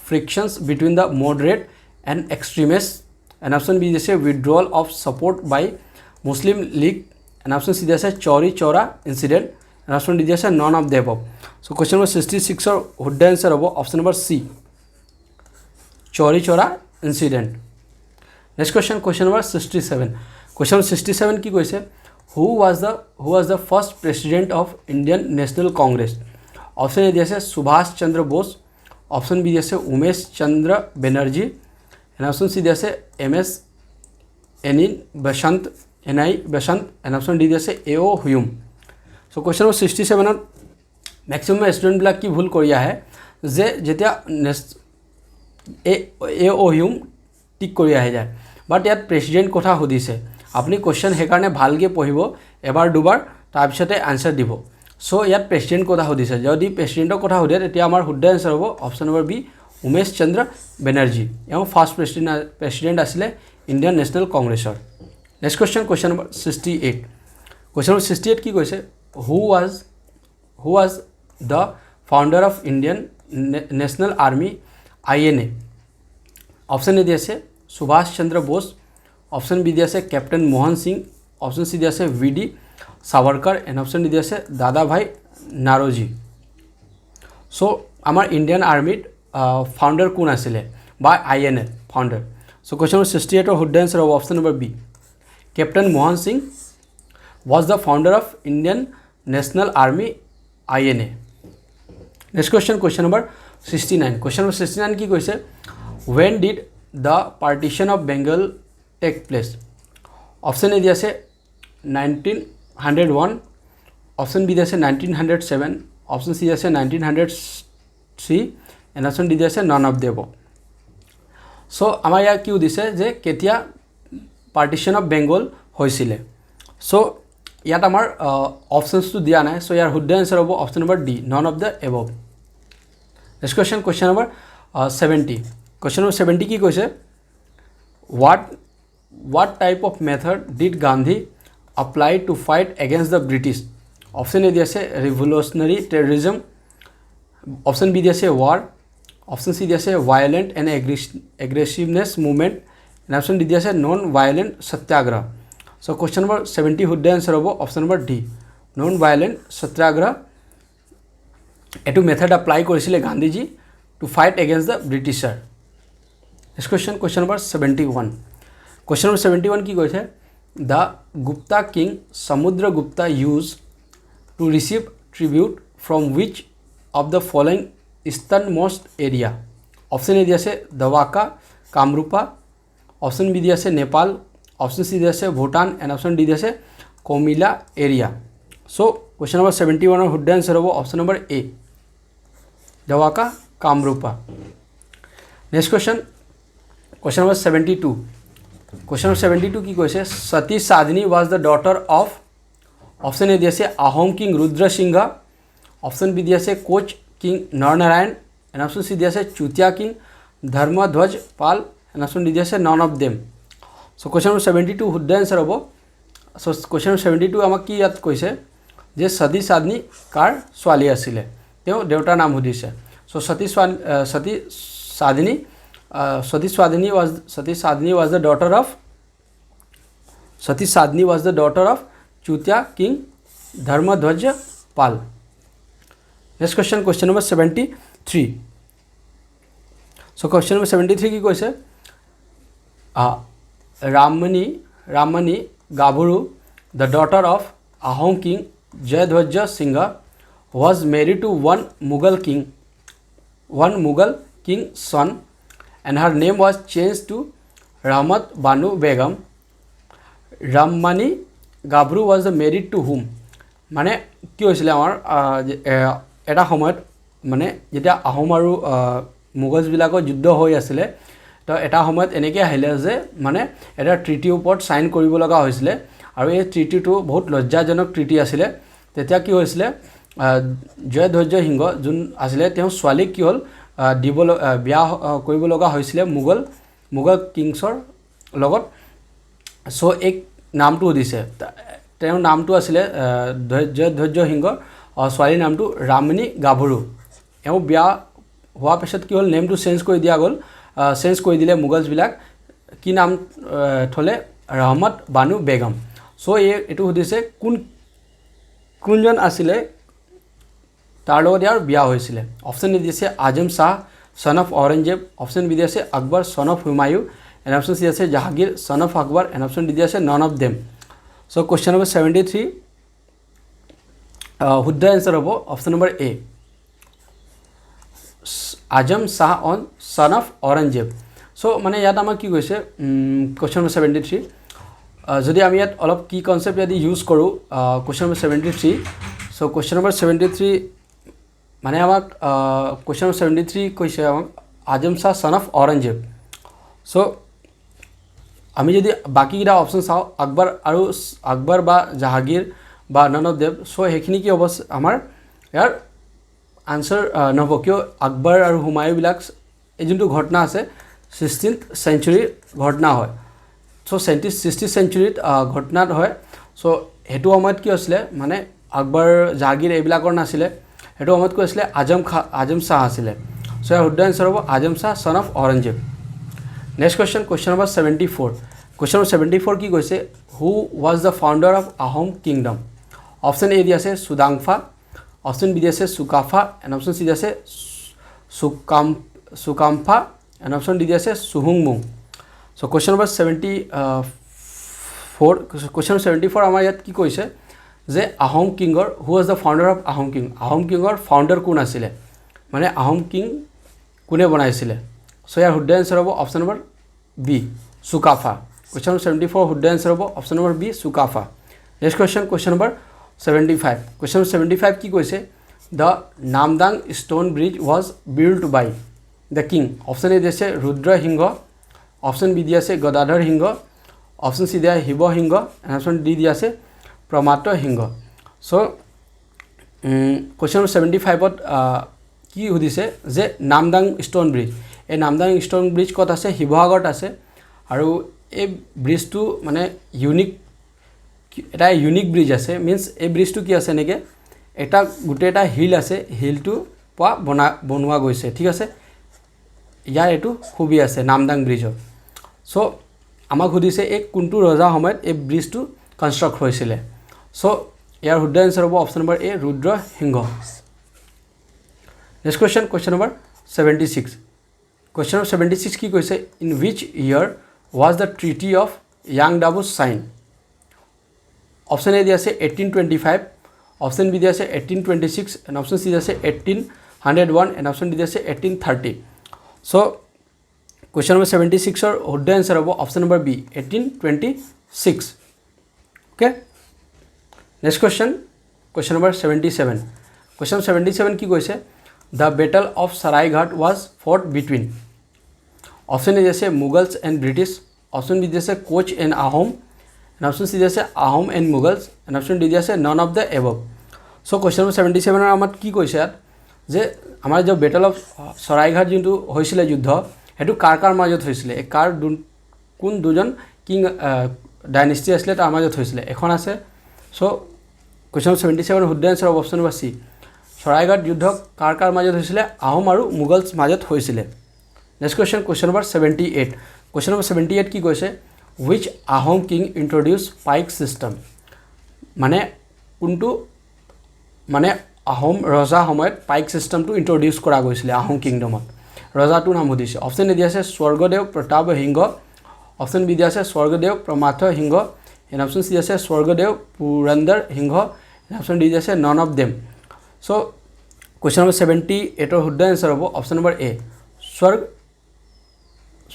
frictions between the moderate and extremists and option B is a withdrawal of support by Muslim League and option C is a Chauri Chaura incident and option D is a none of the above. So question number 66 or would answer about option number C Chauri Chaura incident. Next question number 67. Question 67 ki koise who was the first president of Indian National Congress? Option A is Subhash Chandra Bose. Option B is Umesh Chandra Banerjee and option C is MS Ni Bashant and option D is AO Hume. So question number 67 maximum student black ki bhul koriya hai je jetia AO Hume tik koriya hai jay but yat president kotha hodise apni question he karone bhalke pohibo ebar dubar tar pisote answer dibo. So ইয়াত president কথা সুধিছে যদি প্ৰেচিডেণ্টৰ কথা সুধে তেতিয়া আমাৰ শুদ্ধ answer হ'ব option number B Umesh Chandra Banerjee এওঁ ফাৰ্ষ্ট প্ৰেচিডেণ্ট আছিলে ইণ্ডিয়ান নেশ্যনেল কংগ্ৰেছৰ। Next question number 68। Question number 68 কি কৈছে who was the founder of Indian national army INA option A দি আছে সুভাষ চন্দ্ৰ বোস অপশ্যন বি দি আছে captain Mohan Singh option C দি আছে VD Savarkar and option D দি আছে দাদাভাই নাৰোজি সো আমাৰ ইণ্ডিয়ান আৰ্মিত ফাউণ্ডাৰ কোন আছিলে বা INA founder so question number 68 শুদ্ধ এনসাৰ হ'ব option number B captain Mohan Singh was the founder of Indian National Army INA next question number 69 question number 69 কি কৈছে when did the partition of Bengal take place option A দি আছে 1901 option B দি আছে 1907 option C দি আছে 1903 and option D দি আছে none of the above so আমাৰ ইয়াৰ কিউ দিছে যে কেতিয়া partition of Bengal হৈছিলে so ইয়াত আমাৰ অপশনসটো দিয়া নাই সো ইয়াৰ শুদ্ধ আনসাৰ হ'ব option number D non of the above next question number 70 question number 70 কি কৈছে what type of method did Gandhi apply to fight against the British option A দি আছে revolutionary terrorism option B দি আছে war option C দি আছে violent and aggressiveness movement and option D দি আছে non violent satyagraha so question number 70 শুদ্ধ answer হ'ব option number D non violent satyagraha এটো মেথড এপ্লাই কৰিছিলে Gandhiji to fight against the ব্ৰিটিছাৰ next question number 71 question number 71 কি কৈছে the Gupta king Samudragupta use to receive tribute from which of the following eastern most area option A দি আছে Davaka Kamarupa option B দি আছে Nepal option C দি আছে ভুটান and option D দি আছে Comilla area so question number 71 ৰ শুদ্ধ আনসাৰ হ'ব option number A দৱাকা Kamrupa next question number 72 question number 72 কি কৈছে সতী Sadhani was the daughter of option A দি আছে Ahom king Rudra Singha option B দি আছে Koch king Naranarayan and option C দি আছে Chutia king Dharmadhwaj Pal and option D দি আছে none of them so question number 72 শুদ্ধ আনসাৰ হ'ব so question number 72 আমাক কি ইয়াত কৈছে যে সতী সাধনী কাৰ ছোৱালী আছিলে তেওঁ দেউতাৰ নাম সুধিছে so Sati Sadhani was the daughter of Chutia king Dharmadhwaj Pal next question number 73 so question number 73 কি কৈছে Ramani Gaburu, the daughter of Ahom king Jayadhwaja Singha, was married to one Mughal king son, and her name was changed to Rahmat Banu Begum. Ramani Gaburu was married to whom? মানে কি হৈছিলে আমাৰ এটা সময়ত মানে যেতিয়া আহোম আৰু মুগলছ বিলাকৰ যুদ্ধ হৈ আছিল তো এটা সময়ত এনেকৈ আহিলে যে মানে এটা ট্ৰিটিৰ ওপৰত সাইন কৰিব লগা হৈছিল আৰু এই ট্ৰিটিটো বহুত লজ্জাজনক ট্ৰিটি আছিল তেতিয়া কি হৈছিল জয়ধ্বজ সিংহ যোন আছিল তেওঁ ছোৱালীক কি হ'ল বিয়া কৰিব লগা হৈছিল মুগল কিংছৰ লগত সো এক নামটো দিছে তেওঁৰ নামটো আছিল জয়ধ্বজ সিংহৰ ছোৱালীৰ নামটো ৰামনী গাভৰু এওঁ বিয়া হোৱাৰ পিছত কি হ'ল নেমটো চেঞ্জ কৰি দিয়া গ'ল চেঞ্জ কৰি দিলে মুগলছ বিলাক কি নাম থলে ৰহমত বানু বেগম সো এটো সুধিছে কোনজন আছিল তাৰ লগত ইয়াৰ বিয়া হৈছিল অপশ্যন এ দিছে Azam Shah son of Aurangzeb option B দিছে Akbar son of Humayun and option C আছে Jahangir son of Akbar and option D আছে none of them so question number 73 শুদ্ধ আনসাৰ হ'ব option number A Azam Shah on son of Aurangzeb so মানে ইয়াত আমাৰ কি কৈছে question number 73 যদি আমি ইয়াত অলপ কি কনসেপ্ট যদি ইউজ কৰো question number 73 so question number 73 মানে আমাক question number 73 কৈছে আমাক Azam Shah son of Aurangzeb so আমি যদি বাকি কিটা অপশন চাও আকবৰ বা জাহাগীৰ বা নন অফ দেম সো হেখিনি কি হ'ব আমাৰ ইয়াৰ আনসাৰ নহব কিয় আকবৰ আৰু হুমায়ু বিলাক এই যোনটো ঘটনা আছে 16th century ঘটনা হয় সো 16th century ঘটনাত হয় সো হেতু সময়ত কি হৈছিল মানে আকবৰ জাহাগীৰ এইবিলাকৰ নাছিলে সেইটো সময়ত কৈছিলে আজম শাহ আছিলে সো ইয়াৰ শুদ্ধ আনসাৰ হ'ব Azam Shah son of Aurangzeb next question number 74 question number 74 কি কৈছে who was the founder of Ahom kingdom option A দি আছে সুদাংফা অপশন বি দি আছে সুকাফা এণ্ড অপশন সি দি আছে সুকামফা এণ্ড অপশন ডি দি আছে সুহুংমুং সো কোৱেশ্চন নম্বৰ 74 কোৱেশ্চন 74 আমাৰ ইয়াত কি কৈছে যে আহোম কিংৰ হু was the founder of Ahom কিংৰ ফাউন্ডাৰ কোন আছিলে মানে আহোম কিং কোনে বনাইছিলে সো ইয়াৰ শুদ্ধ আনসাৰ হ'ব option number B Sukaphaa question 74 শুদ্ধ আনসাৰ হ'ব option number B Sukaphaa next question number 75 question 75 কি কৈছে the Namdang stone bridge was built by the king option A দি আছে ৰুদ্ৰ সিংহ অপশন বি দি আছে গদাধৰ সিংহ অপশন সি দি আছে শিৱ সিংহ এণ্ড অপশন ডি দি আছে প্ৰমাত সিংহ সো কোৱেশ্চন 75ত কি সুধিছে যে নামদাং ষ্টোন ব্ৰিজ এই নামদাং ষ্টোন ব্ৰিজ ক'ত আছে শিৱসাগৰত আছে আৰু এই ব্ৰিজটো মানে এটা ইউনিক ব্ৰিজ আছে মিন্স এই ব্ৰিজটো কি আছে নেকি এটা গোটেই এটা হিল আছে হিলটো পৰা বনোৱা গৈছে ঠিক আছে ইয়াৰ এইটো খুবি আছে নামদাং ব্ৰিজৰ সো আমাক সুধিছে এই কোনটো ৰজা সময়ত এই ব্ৰিজটো কনষ্ট্ৰাক্ট হৈছিলে সো ইয়াৰ শুদ্ধ আনসাৰ হ'ব option number A Rudra Singha next question number 76 question number 76 কি কৈছে in which year was the treaty of Yandabo sign option A দি আছে 1825 অপশন বি দি আছে 1826 এণ্ড অপশন সি দি আছে 1801 এণ্ড অপশন ডি দি আছে 1830 সো কোৱেশ্চন নম্বৰ 76ৰ শুদ্ধ আনসাৰ হ'ব option number B 1826 okay next question number 77 question 77 কি কৈছে the battle of Saraighat was fought between option A দি আছে Mughals and British option B দি আছে Koch and Ahom and option C দি আছে Ahom and Mughals and option D দি আছে none of the above so question number 77ৰ আমাৰ কি কৈছে ইয়াত যে আমাৰ যে বেটল অফ সৰাইঘাট যোনটো হৈছিলে যুদ্ধ সেইটো কাৰ মাজত হৈছিলে এই কাৰ কোন দুজন কিং ডাইনেষ্টি আছিলে তাৰ মাজত হৈছিলে এখন আছে সো কোৱেশ্চন 77 শুদ্ধ আনসাৰ হ'ব অপশন নম্বৰ সি সৰাইঘাট যুদ্ধ কাৰ মাজত হৈছিলে আহোম আৰু মুগলছ মাজত হৈছিলে next question number 78 question number 78 কি কৈছে which Ahom king introduce paik system মানে কোনটো মানে আহোম ৰজা সময়ত পাইক সিস্টেমটো ইন্ট্ৰডিউচ কৰা গৈছিলে আহোম কিংডমত ৰজাটোৰ নাম সুধিছে অপশন এ দি আছে স্বৰ্গদেৱ প্ৰতাপ সিংহ অপশন বি দি আছে Swargadeo Pramatta Singha and option C আছে Swargadeo Purandar Singha and option D দি আছে none of them so question number 78ৰ শুদ্ধ আনসাৰ হ'ব option number A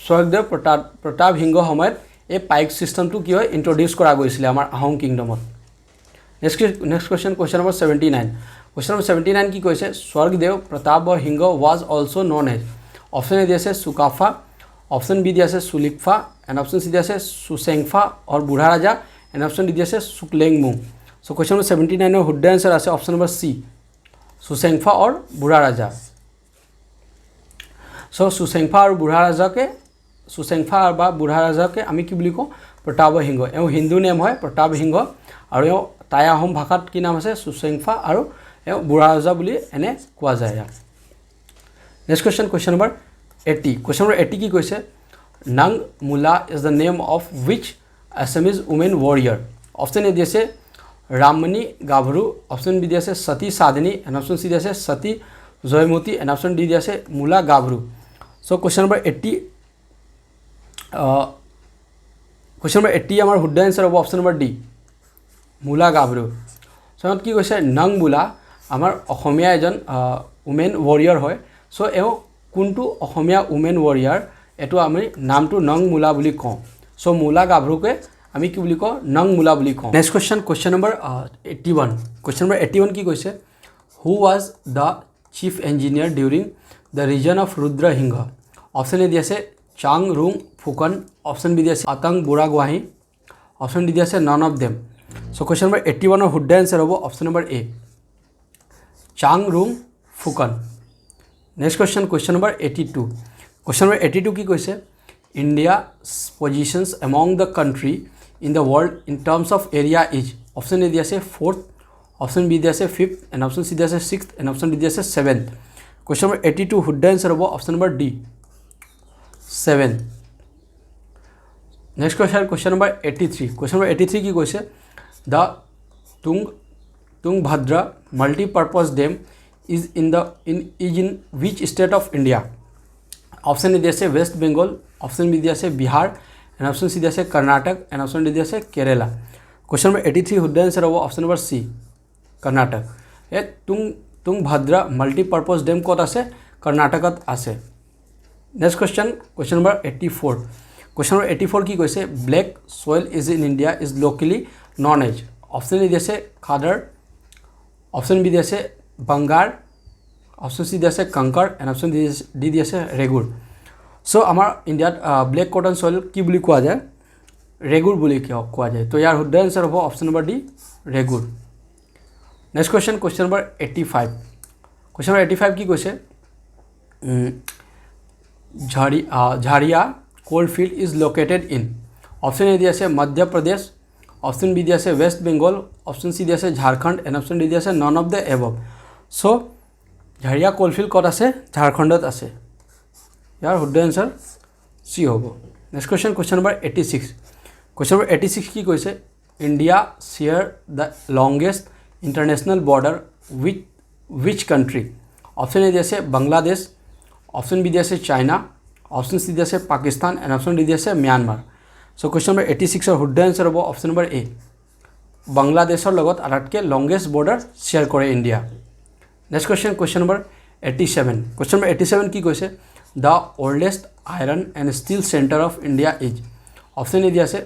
Swargadeo Pratap Singha সময়ত এই পাইক সিস্টেমটো কি হয় ইন্ট্ৰডিউচ কৰা গৈছিলে আমাৰ আহোম কিংডমত next question number 79 question number 79 কি কৈছে Swargadeo Pratap Singha was also known as option A দি আছে সুকাফা অপশন বি দি আছে সুলিকফা এণ্ড অপশন সি দি আছে সুচেংফা और বুঢ়া ৰাজা এণ্ড অপশন ডি দি আছে সুকলেংমুং সো কোৱেশ্চন নম্বৰ 79ৰ শুদ্ধ আনসাৰ আছে অপশন নম্বৰ সি সুচেংফা और বুঢ়া ৰাজা সো সুচেংফা আৰু বুঢ়া ৰাজাকে সুচেংফা বা বুঢ়া ৰাজাকে আমি কি বুলি কওঁ প্ৰতাপ সিংহ এওঁ হিন্দু নেম হয় প্ৰতাপ সিংহ আৰু এওঁ টাই আহোম ভাষাত কি নাম আছে সুচেংফা আৰু এওঁ বুঢ়া ৰাজা বুলি এনে কোৱা যায় next question number 80 question number 80 কি কৈছে Nang Mula is the name of which Assamese women warrior option A দি আছে ৰামমণি গাভৰু অপশন বি দি আছে সতী সাধনী এণ্ড অপশন সি দি আছে সতী জয়মতী এণ্ড অপশন ডি দি আছে মুলা গাভৰু সো কোৱেশ্চন নম্বৰ 80 আমাৰ শুদ্ধ আনসাৰ হ'ব অপশন নম্বৰ ডি মুলা গাভৰু সো কি কৈছে নং মুলা আমাৰ অসমীয়া এজন উমেন ৱাৰিয়াৰ হয় সো এওঁ কোনটো অসমীয়া উমেন ৱাৰিয়াৰ এটো আমি নামটো নং মুলা বুলি কওঁ সো মুলা গাভৰুকে আমি কি বুলি কওঁ নং মুলা বুলি কওঁ next question number 81 question number 81 কি কৈছে who was the chief engineer during the reign of Rudra Singha option A দি আছে চাং ৰুং ফুকন অপশন বি দি আছে আতং বুঢ়াগোহাঁই অপশন ডি দি আছে none of them so question number 81ৰ শুদ্ধ আনসাৰ হ'ব option number A Chang Rung Phukan next question number 82 question number 82 কি কৈছে India positions among the country in the world in terms of area is option A দি আছে 4th option B দিয়া আছে 5th and option C দিয়া আছে 6th and option D দিয়া আছে 7th কোৱেশ্চন নম্বৰ 82 শুদ্ধ এনসাৰ হ'ব option number D 7th next question number 83 question number 83 কি কৈছে the Tungabhadra multipurpose dam is in which state of India option A দিয়া আছে ৱেষ্ট বেংগল অপশন বি দিয়া আছে বিহাৰ এণ্ড অপশন চি দিয়া আছে কৰ্ণাটক এণ্ড অপশন ডি দিয়া আছে কেৰেলা কোৱেশ্চন নম্বৰ 83 শুদ্ধ এনসাৰ হ'ব অপশন নম্বৰ চি কৰ্ণাটক এই তুংভদ্ৰা মাল্টিপাৰপাছ ডেম ক'ত আছে কৰ্ণাটকত আছে next question number 84 question number 84 কি কৈছে black soil is in India is locally known as option A দিয়া আছে খাদাৰ অপশন বি দিয়া আছে বাংগাৰ অপশন চি দিয়া আছে কংকৰ এণ্ড অপশন ডি দিয়া আছে ৰেগুৰ সো আমাৰ ইণ্ডিয়াত ব্লেক কটন সয়েল কি বুলি কোৱা যায় ৰেগুৰ বুলি কোৱা যায় তো ইয়াৰ শুদ্ধ এনসাৰ হ'ব option number D regur next question number 85 question number 85 কি কৈছে Jharia coal field is located in option A দিয়া আছে মধ্য প্ৰদেশ অপশন বি দিয়া আছে ৱেষ্ট বেংগল অপশন চি দিয়া আছে ঝাৰখণ্ড এণ্ড অপশন ডি দিয়া আছে none of the above so Jharia coalfield ক'ত আছে ঝাৰখণ্ডত আছে ইয়াৰ শুদ্ধ এনসাৰ চি হ'ব next question number 86 question number 86 কি কৈছে India share the longest international border with which country option A দিয়া আছে বাংলাদেশ অপশন বি দিয়া আছে চাইনা অপশন চি দিয়া আছে পাকিস্তান এণ্ড অপশন ডি দিয়া আছে ম্যানমাৰ সো কোৱেশ্চন নম্বৰ 86 ৰ শুদ্ধ এনসাৰ হ'ব অপশন নম্বৰ এ বাংলাদেশৰ লগত আটাইতকৈ লংগেষ্ট বৰ্ডাৰ শ্বেয়াৰ কৰে India next question number 87 question number 87 কি কৈছে the oldest iron and steel centre of India is option A দিয়া আছে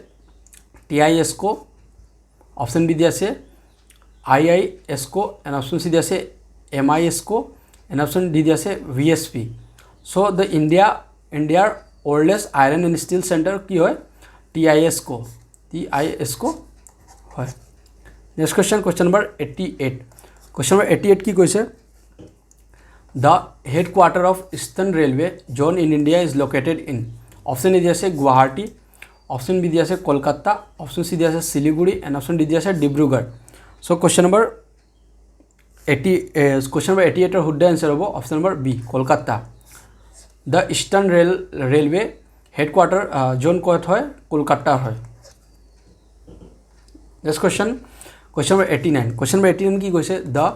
TISCO অপশন বি দিয়া আছে IISCO এণ্ড অপশন চি দিয়া আছে MISCO এণ্ড অপশন ডি দিয়া আছে VSP সো দ্য ইণ্ডিয়াৰ ওল্ডেষ্ট আইৰণ এণ্ড ষ্টীল চেণ্টাৰ কি হয় TISCO হয় next question number 88 question number 88 কি কৈছে the headquarter of eastern railway Jon in India is located in option A দিয়া আছে গুৱাহাটী অপশন বি দিয়া আছে কলকাতা অপশন চি দিয়া আছে শিলিগুৰি এণ্ড অপশন ডি দিয়া আছে ডিব্ৰুগড় সো কোৱেশ্চন নম্বৰ 88 ৰ শুদ্ধ এনসাৰ হ'ব option number B Kolkata the eastern railway headquarter zone ক'ত হয় কলকাতা হয় next question number 89 question number 89 কি কৈছে the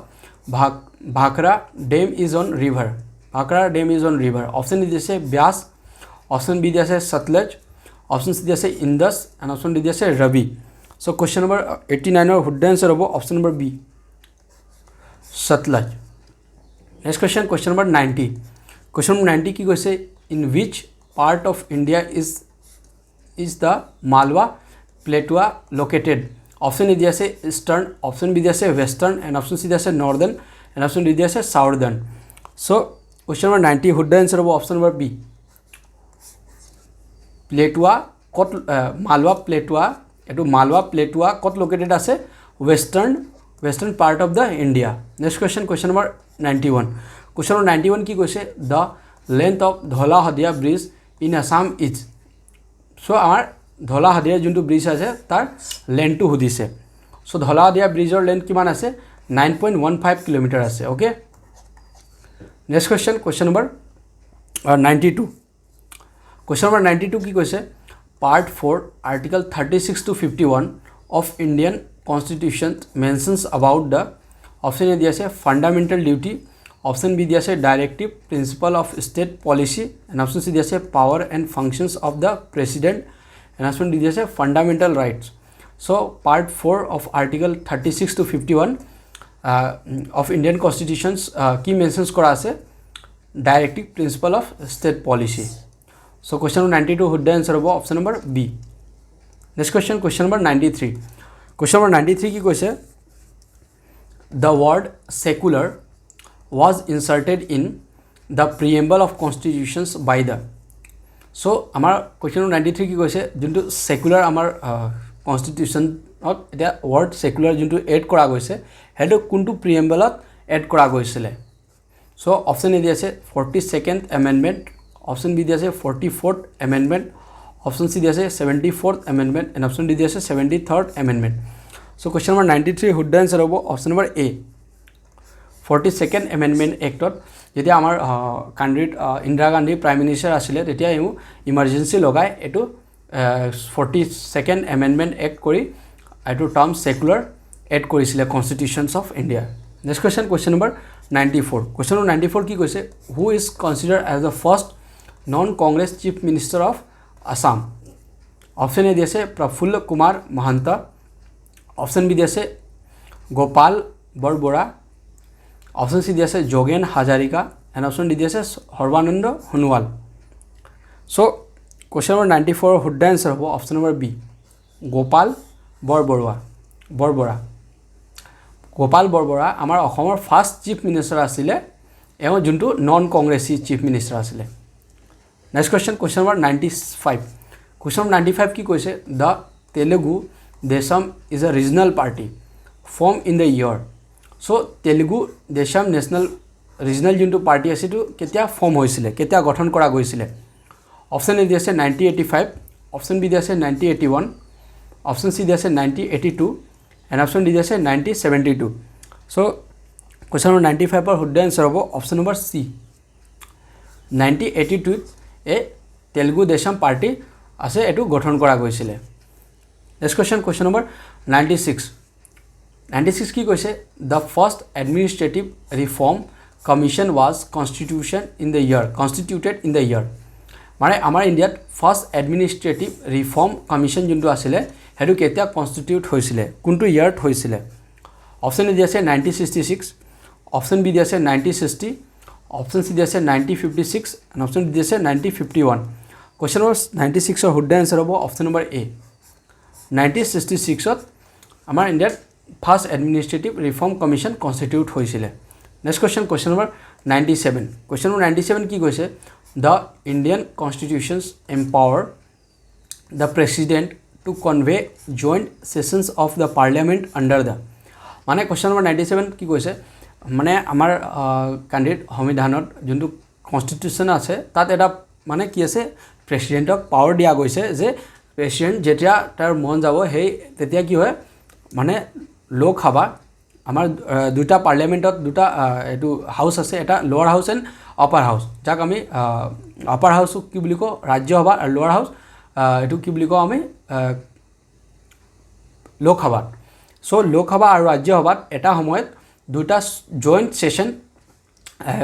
Bhakra dam is on river option D দিছে ব্যাস অপশন বি দিয়া আছে সতলজ অপশন চি দিয়া আছে ইণ্ডাছ এণ্ড অপশন ডি দিয়া আছে ৰবি সো কোৱেশ্চন নম্বৰ 89 ৰ শুদ্ধ এনসাৰ হ'ব option number B Sutlej next question number 90 question number 90 কি কৈছে in which part of India is the Malwa Plateau located option A দিয়া আছে ইষ্টাৰ্ণ অপশন বি দিয়া আছে ৱেষ্টাৰ্ণ এণ্ড অপশন চি দিয়া আছে নৰ্দাৰ্ণ এণ্ড অপশন ডি দিয়া আছে সাউদাৰ্ণ সো কোৱেশ্চন নম্বৰ 90 শুদ্ধ এনসাৰ হ'ব অপশন নম্বৰ বি প্লেটুৱা ক'ত মালৱা প্লেটুৱা ক'ত লোকেটেড আছে western part of the India next question number 91 question number 91 কি কৈছে the length of Dhola Sadiya bridge in Assam is so আমাৰ ধলা শদিয়া যোনটো ব্ৰিজ আছে তাৰ লেন্থটো সুধিছে সো ধলা শদিয়া ব্ৰিজৰ লেন্থ কিমান আছে 9.15 কিলোমিটাৰ আছে okay next question number 92 question number 92 কি কৈছে part 4 article 36 to 51 of Indian constitution mentions about the option A দিয়া আছে ফাণ্ডামেণ্টেল ডিউটি অপশন বি দিয়া আছে directive principle of state policy and option C দিয়া আছে power and functions of the president and option D দিয়া আছে fundamental rights so part 4 of article 36 to 51 of Indian কনষ্টিটিউশ্যনছ কি mentions কৰা আছে directive principle of state policy so question number 92 শুদ্ধ answer হ'ব option number B next question number 93 question number 93 কি কৈছে the word secular was inserted in the preamble of constitutions by the so আমাৰ question number 93 কি কৈছে যোনটো secular আমাৰ কনষ্টিটিউশ্যনত এটা ৱৰ্ড সেকুলাৰ যোনটো এড কৰা গৈছে হেটো কোনটো প্ৰিএম্বলত এড কৰা গৈছিলে সো অপশন এ দিয়া আছে 42nd এমেণ্ডমেণ্ট অপশন বি দিয়া আছে 44th এমেণ্ডমেণ্ট অপশন চি দিয়া আছে 74th amendment and option D দিয়া আছে 73rd amendment So question number 93 would the answer hobo option number A 42nd amendment act যেতিয়া আমাৰ কান্ট্ৰিত ইন্দিৰা গান্ধী প্ৰাইম মিনিষ্টাৰ আছিল তেতিয়া ইউ ইমাৰ্জেন্সি লগাই এটো 42nd amendment act কৰি এটো টাৰ্ম সেকুলাৰ এড কৰিছিল constitutions of India next question number 94 question number 94 কি কৈছে who is considered as the first non congress chief minister of Assam option A দিছে প্ৰফুল্ল কুমাৰ মহান্ত option B দিছে Gopal Borbora option C দিছে Jogen Hazarika and option D দিছে Sarbananda Sonowal so question number 94 would the answer হ'ব option number B Gopal Borbora Gopal Borbora আমাৰ অসমৰ first chief minister আছিলে এও যোনটো নন কংগ্ৰেসী চিফ মিনিষ্টাৰ আছিলে next question number 95 question number 95 কি কৈছে the Telugu Desam is a regional party formed in the year so Telugu Desam national regional যোনটো পাৰ্টি আছে তো কেতিয়া ফৰ্ম হৈছিলে কেতিয়া গঠন কৰা গৈছিলে অপচন এ দিছে 1985 অপচন বি দিছে 1981 অপচন সি দিছে 1982 and option D দিছে 1972 so question number 95 for would the answer হ'ব option number C 1982 এ তেলুগু দেশম পাৰ্টি আছে এটো গঠন কৰা গৈছিলে next question number 96 কি কৈছে the first administrative reform commission was constituted in the year মানে আমাৰ ইন্ডিয়াত ফাৰ্স্ট এডমিনিষ্ট্ৰেটিভ ৰিফৰ্ম কমিশন যোনটো আছিল হেতু কেতিয়া কনস্টিটিউট হৈছিল কোনটো ইয়াৰত হৈছিল অপচন এ দিছে 1966 অপচন বি দিছে 1960 অপচন সি দিছে 1956 and option D দিছে 1951 question number 96 or would the answer হ'ব option number A 1966 ত আমাৰ ইন্ডিয়াত first administrative reform commission constitute হৈছিল next question number 97 question number 97 কি কৈছে the Indian constitutions empower the president to convey joint sessions of the parliament under the মানে question number 97 কি কৈছে মানে আমাৰ কান্ডিডেট সংবিধানত যোনটো কনস্টিটিউশন আছে তাত এটা মানে কি আছে প্ৰেসিডেন্টক পাৱাৰ দিয়া গৈছে যে প্ৰেসিডেন্ট যেতিয়া তাৰ মন যাব হেই তেতিয়া কি হয় মানে লোকসভা আমাৰ দুটা পাৰ্লিয়ামেন্টত দুটা এটো হাউস আছে এটা লোৱাৰ হাউস এন্ড আপাৰ হাউস যাক আমি আপাৰ হাউস কি বুলি কও ৰাজ্যসভা আৰু লোৱাৰ হাউস এটো কি বুলি কও আমি লোকসভা সো লোকসভা আৰু ৰাজ্যসভাত এটা সময়ত দুটা জয়েন্ট সেশন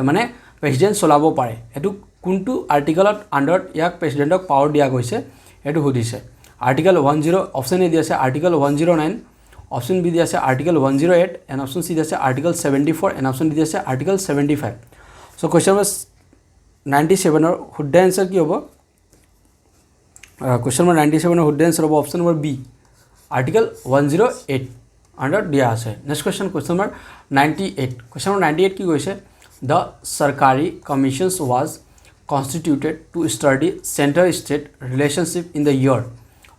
মানে প্ৰেসিডেন্ট চলাব পাৰে এটো কোনটো আৰ্টিকলত আন্ডাৰত ইয়াক প্ৰেসিডেন্টক পাৱাৰ দিয়া গৈছে এটো সুধিছে আৰ্টিকল 10 অপচন এ দিছে আৰ্টিকল 109 option B দিছে article 108 and option C দিছে article 74 and option D দিছে article 75 so question was 97 or would the answer কি হ'ব question number 97 or would the answer হ'ব option number B article 108 under দিয়া আছে next question number 98 question number 98 কি কৈছে the sarkari commissions was constituted to study center state relationship in the year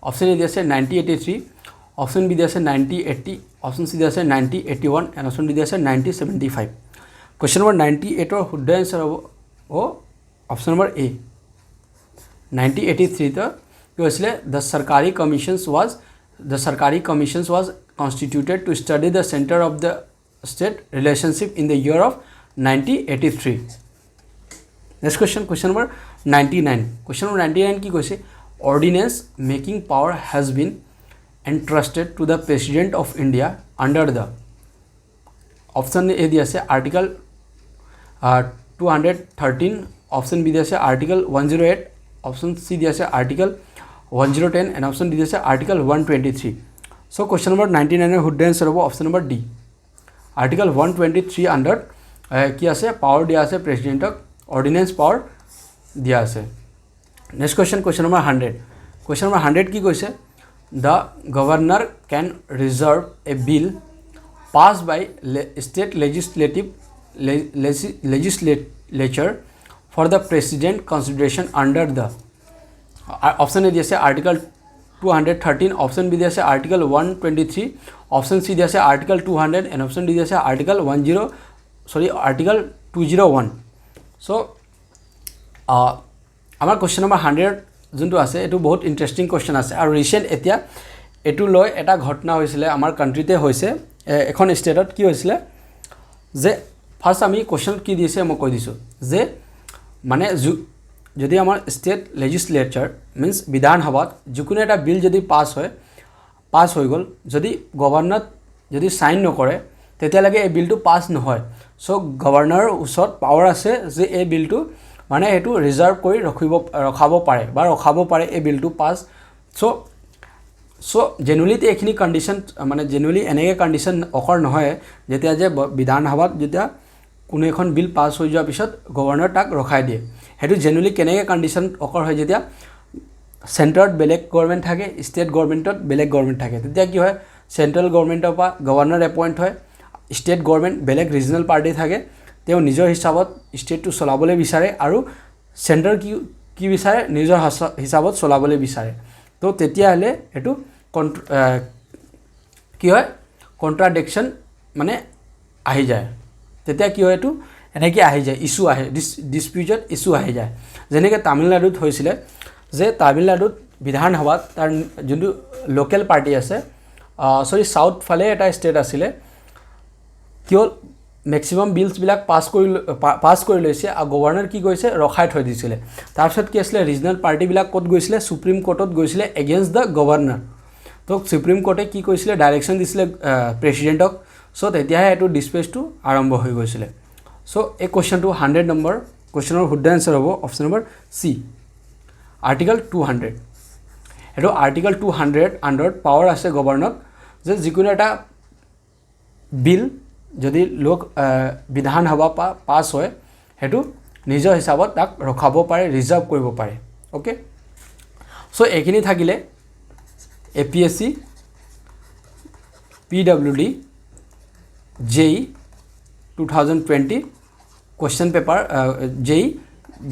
option A দিছে 1983 option B দিছে 1980 option C দিছে 1981 and option D দিছে 1975 question number 98 or would the answer হ'ব option number A 1983 ত কি হৈছিল the sarkari commissions was constituted to study the center of the state relationship in the year of 1983 next question number 99 question number 99 কি কৈছে ordinance making power has been entrusted to the President of India under the option A দিছে article 213 option B দিছে article 108 option C দিছে article 1010 and option D দিছে article 123 so question number 99 would answer হ'ব option number D article 123 under কি আছে power দিয়া আছে প্ৰেসিডেন্টক ordinance power দিয়া আছে next question number 100 question number 100 কি কৈছে the governor can reserve a bill passed by state legislature for the president consideration under the option A দিছে article 213 option B দিছে article 123 option C দিছে article 200 and option D দিছে article 201 so আমাৰ question number 100 যোনটো আছে এটো বহুত interesting question আছে আৰু ৰিসেন্ট এতিয়া এটু লৈ এটা ঘটনা হৈছিলে আমাৰ কান্ট্ৰিতে হৈছে এখন ষ্টেটত কি হৈছিলে যে ফাৰ্স্ট আমি কোৱেশ্চন কি দিছে মই কৈ দিছো যে মানে যদি আমাৰ ষ্টেট লেজিসলেচাৰ মিন্স বিধানসভাত যিকোনো এটা বিল যদি পাস হৈ গল যদি গভৰ্ণৰ যদি সাইন নকৰে তেতিয়ালৈকে এই বিলটো পাস নহয় সো গভৰ্ণৰৰ ওচৰত পাৱাৰ আছে যে এই বিলটো মানে এটো ৰিজাৰ্ভ কৰি ৰখাব পাৰে এই বিলটো পাস সো জেনুৱেলি এখিনি কন্ডিশন মানে জেনুৱেলি এনেকে কন্ডিশন অকৰ নহয় যেতিয়া যে বিধানসভাত যেতিয়া কোনো এখন বিল পাস হৈ যোৱাৰ পিছত গভৰ্ণৰ তাক ৰখাই দিয়ে হেতু জেনুৱেলি কেনেকে কন্ডিশন অকৰ হয় যেতিয়া সেন্টাৰত বেলেগ গভৰ্ণমেন্ট থাকে ষ্টেট গভৰ্ণমেন্টত বেলেগ গভৰ্ণমেন্ট থাকে তেতিয়া কি হয় সেন্ট্ৰেল গভৰ্ণমেন্টৰ পৰা গভৰ্ণৰ এপইন্ট হয় ষ্টেট গভৰ্ণমেন্ট বেলেগ ৰিজনাল পাৰ্টি থাকে তেওঁ নিজৰ হিচাপত ষ্টেটটো চলাবলৈ বিচাৰে আৰু সেন্টাৰ কি বিচাৰে নিজৰ হিচাপত চলাবলৈ বিচাৰে তো তেতিয়া হলে এটো কি হয় কন্ট্ৰাডিকশন মানে আহি যায় তেতিয়া কি হয় এটো এনেকৈ আহি যায় ইস্যু আহে ডিসপিউটেড ইস্যু আহি যায় যেনেকৈ তামিলনাডুত হৈছিল যে তামিলনাডুত বিধানসভাত তাৰ যোনটো লোকেল পাৰ্টি আছে সৰি সাউথ ফালে এটা ষ্টেট আছিল কিয় ম্যাক্সিমাম বিলস বিলাক পাস কৰি লৈছে আৰু গভৰ্ণৰ কি কৈছে ৰখাই থৈ দিছিলে তাৰপিছত কি আছিল ৰিজনাল পাৰ্টি বিলাক ক'ত গৈছিল সুপ্ৰিম কোৰ্টত গৈছিল এগেইনষ্ট দ্য গভৰ্ণৰ তো সুপ্ৰিম কোৰ্টে কি কৈছিল ডাইৰেকশন দিছিল প্ৰেসিডেন্টক সো তেতিয়াহে এটো ডিসপ্লেটো আৰম্ভ হৈ গৈছিল সো এই কোৱেশ্চনটো 100 নম্বৰ কোৱেশ্চনৰ শুদ্ধ আনসাৰ হ'ব অপচন নম্বৰ সি আৰ্টিকল 200 এটো আৰ্টিকল 200 আন্ডাৰত পাৱাৰ আছে গভৰ্ণক যে যিকোনো এটা বিল যদি লোক বিধানসভা পাস হয় হেতু নিজৰ হিচাপত তাক ৰখাব পাৰে ৰিজাৰ্ভ কৰিব পাৰে ওকে সো এখিনি থাকিলে APSC PWD JEE 2020 question paper JEE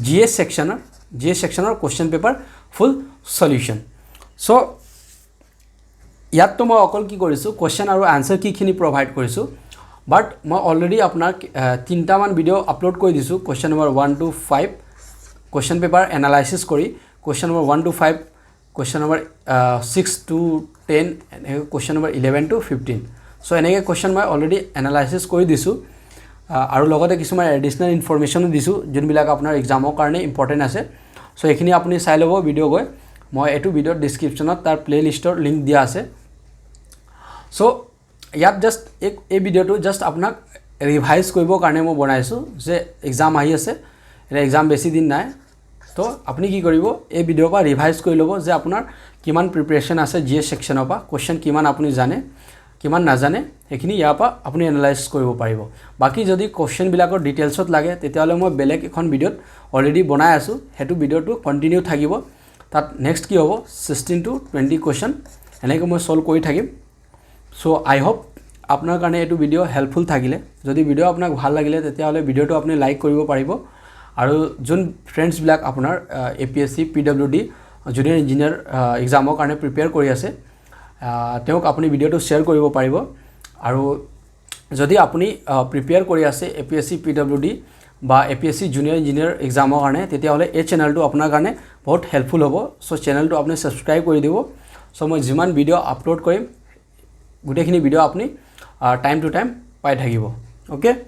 GS sectioner question paper full solution so ইয়াত তো মই অকল কি কৰিছো question আৰু answer কিখিনি প্ৰোভাইড কৰিছো বাট মই অলৰেডি আপোনাক তিনটা মান ভিডিও আপলোড কৰি দিছো question number 1 to 5 question paper analysis কৰি question number 1 to 5 question number 6 to 10 and question number 11 to 15 so এনেকে question মই অলৰেডি analysis কৰি দিছো আৰু লগতে কিছুমান এডিশনাল ইনফৰমেশন দিছো যোনবিলাক আপোনাৰ এক্সামৰ কাৰণে ইম্পৰ্টেন্ট আছে সো এখিনি আপুনি চাই লব ভিডিও গৈ মই এটো ভিডিওৰ ডেসক্ৰিপচনত তাৰ প্লেলিষ্টৰ লিংক দিয়া আছে সো ইয়াত জাস্ট এই ভিডিওটো জাস্ট আপোনাক ৰিভাইজ কৰিব কাৰণে মই বনাইছো যে এক্সাম আহি আছে এটা এক্সাম বেছি দিন নাই তো আপুনি কি কৰিব এই ভিডিওৰ পৰা ৰিভাইজ কৰি লব যে আপোনাৰ কিমান প্ৰিপাৰেচন আছে জিএস সেকশনৰ পৰা কোৱেশ্চন কিমান আপুনি জানে কিমান নাজানে এখিনি ইয়াৰ পৰা আপুনি এনালাইজ কৰিব পাৰিব বাকি যদি কোৱেশ্চন বিলাকৰ ডিটেইলছত লাগে তেতিয়ালে মই বেলেগ এখন ভিডিওত অলৰেডি বনাই আছো হেতু ভিডিওটো কন্টিনিউ থাকিব তাত নেক্সট কি হ'ব 16 to 20 কোৱেশ্চন এনেকৈ মই সলভ কৰি থাকিম সো আই হোপ আপোনাৰ কাৰণে এটো ভিডিও হেল্পফুল থাকিলে যদি ভিডিও আপোনাক ভাল লাগিলে তেতিয়ালে ভিডিওটো আপুনি লাইক কৰিব পাৰিব আৰু যোন ফ্ৰেন্ডছ বিলাক আপোনাৰ APSC PWD জুনিয়ৰ ইঞ্জিনিয়াৰ এক্সামৰ কাৰণে প্ৰিপেয়াৰ কৰি আছে তেওঁক আপুনি ভিডিওটো শেয়াৰ কৰিব পাৰিব আৰু যদি আপুনি প্ৰিপেয়াৰ কৰি আছে APSC PWD বা APSC জুনিয়ৰ ইঞ্জিনিয়াৰ এক্সামৰ কাৰণে তেতিয়ালে এই চেনেলটো আপোনাৰ কাৰণে বহুত হেল্পফুল হ'ব সো চেনেলটো আপুনি সাবস্ক্ৰাইব কৰি দিব সো মই যিমান ভিডিও আপলোড কৰিম গুটেখিনি ভিডিও আপুনি টাইম টু টাইম পাই থাকিব ওকে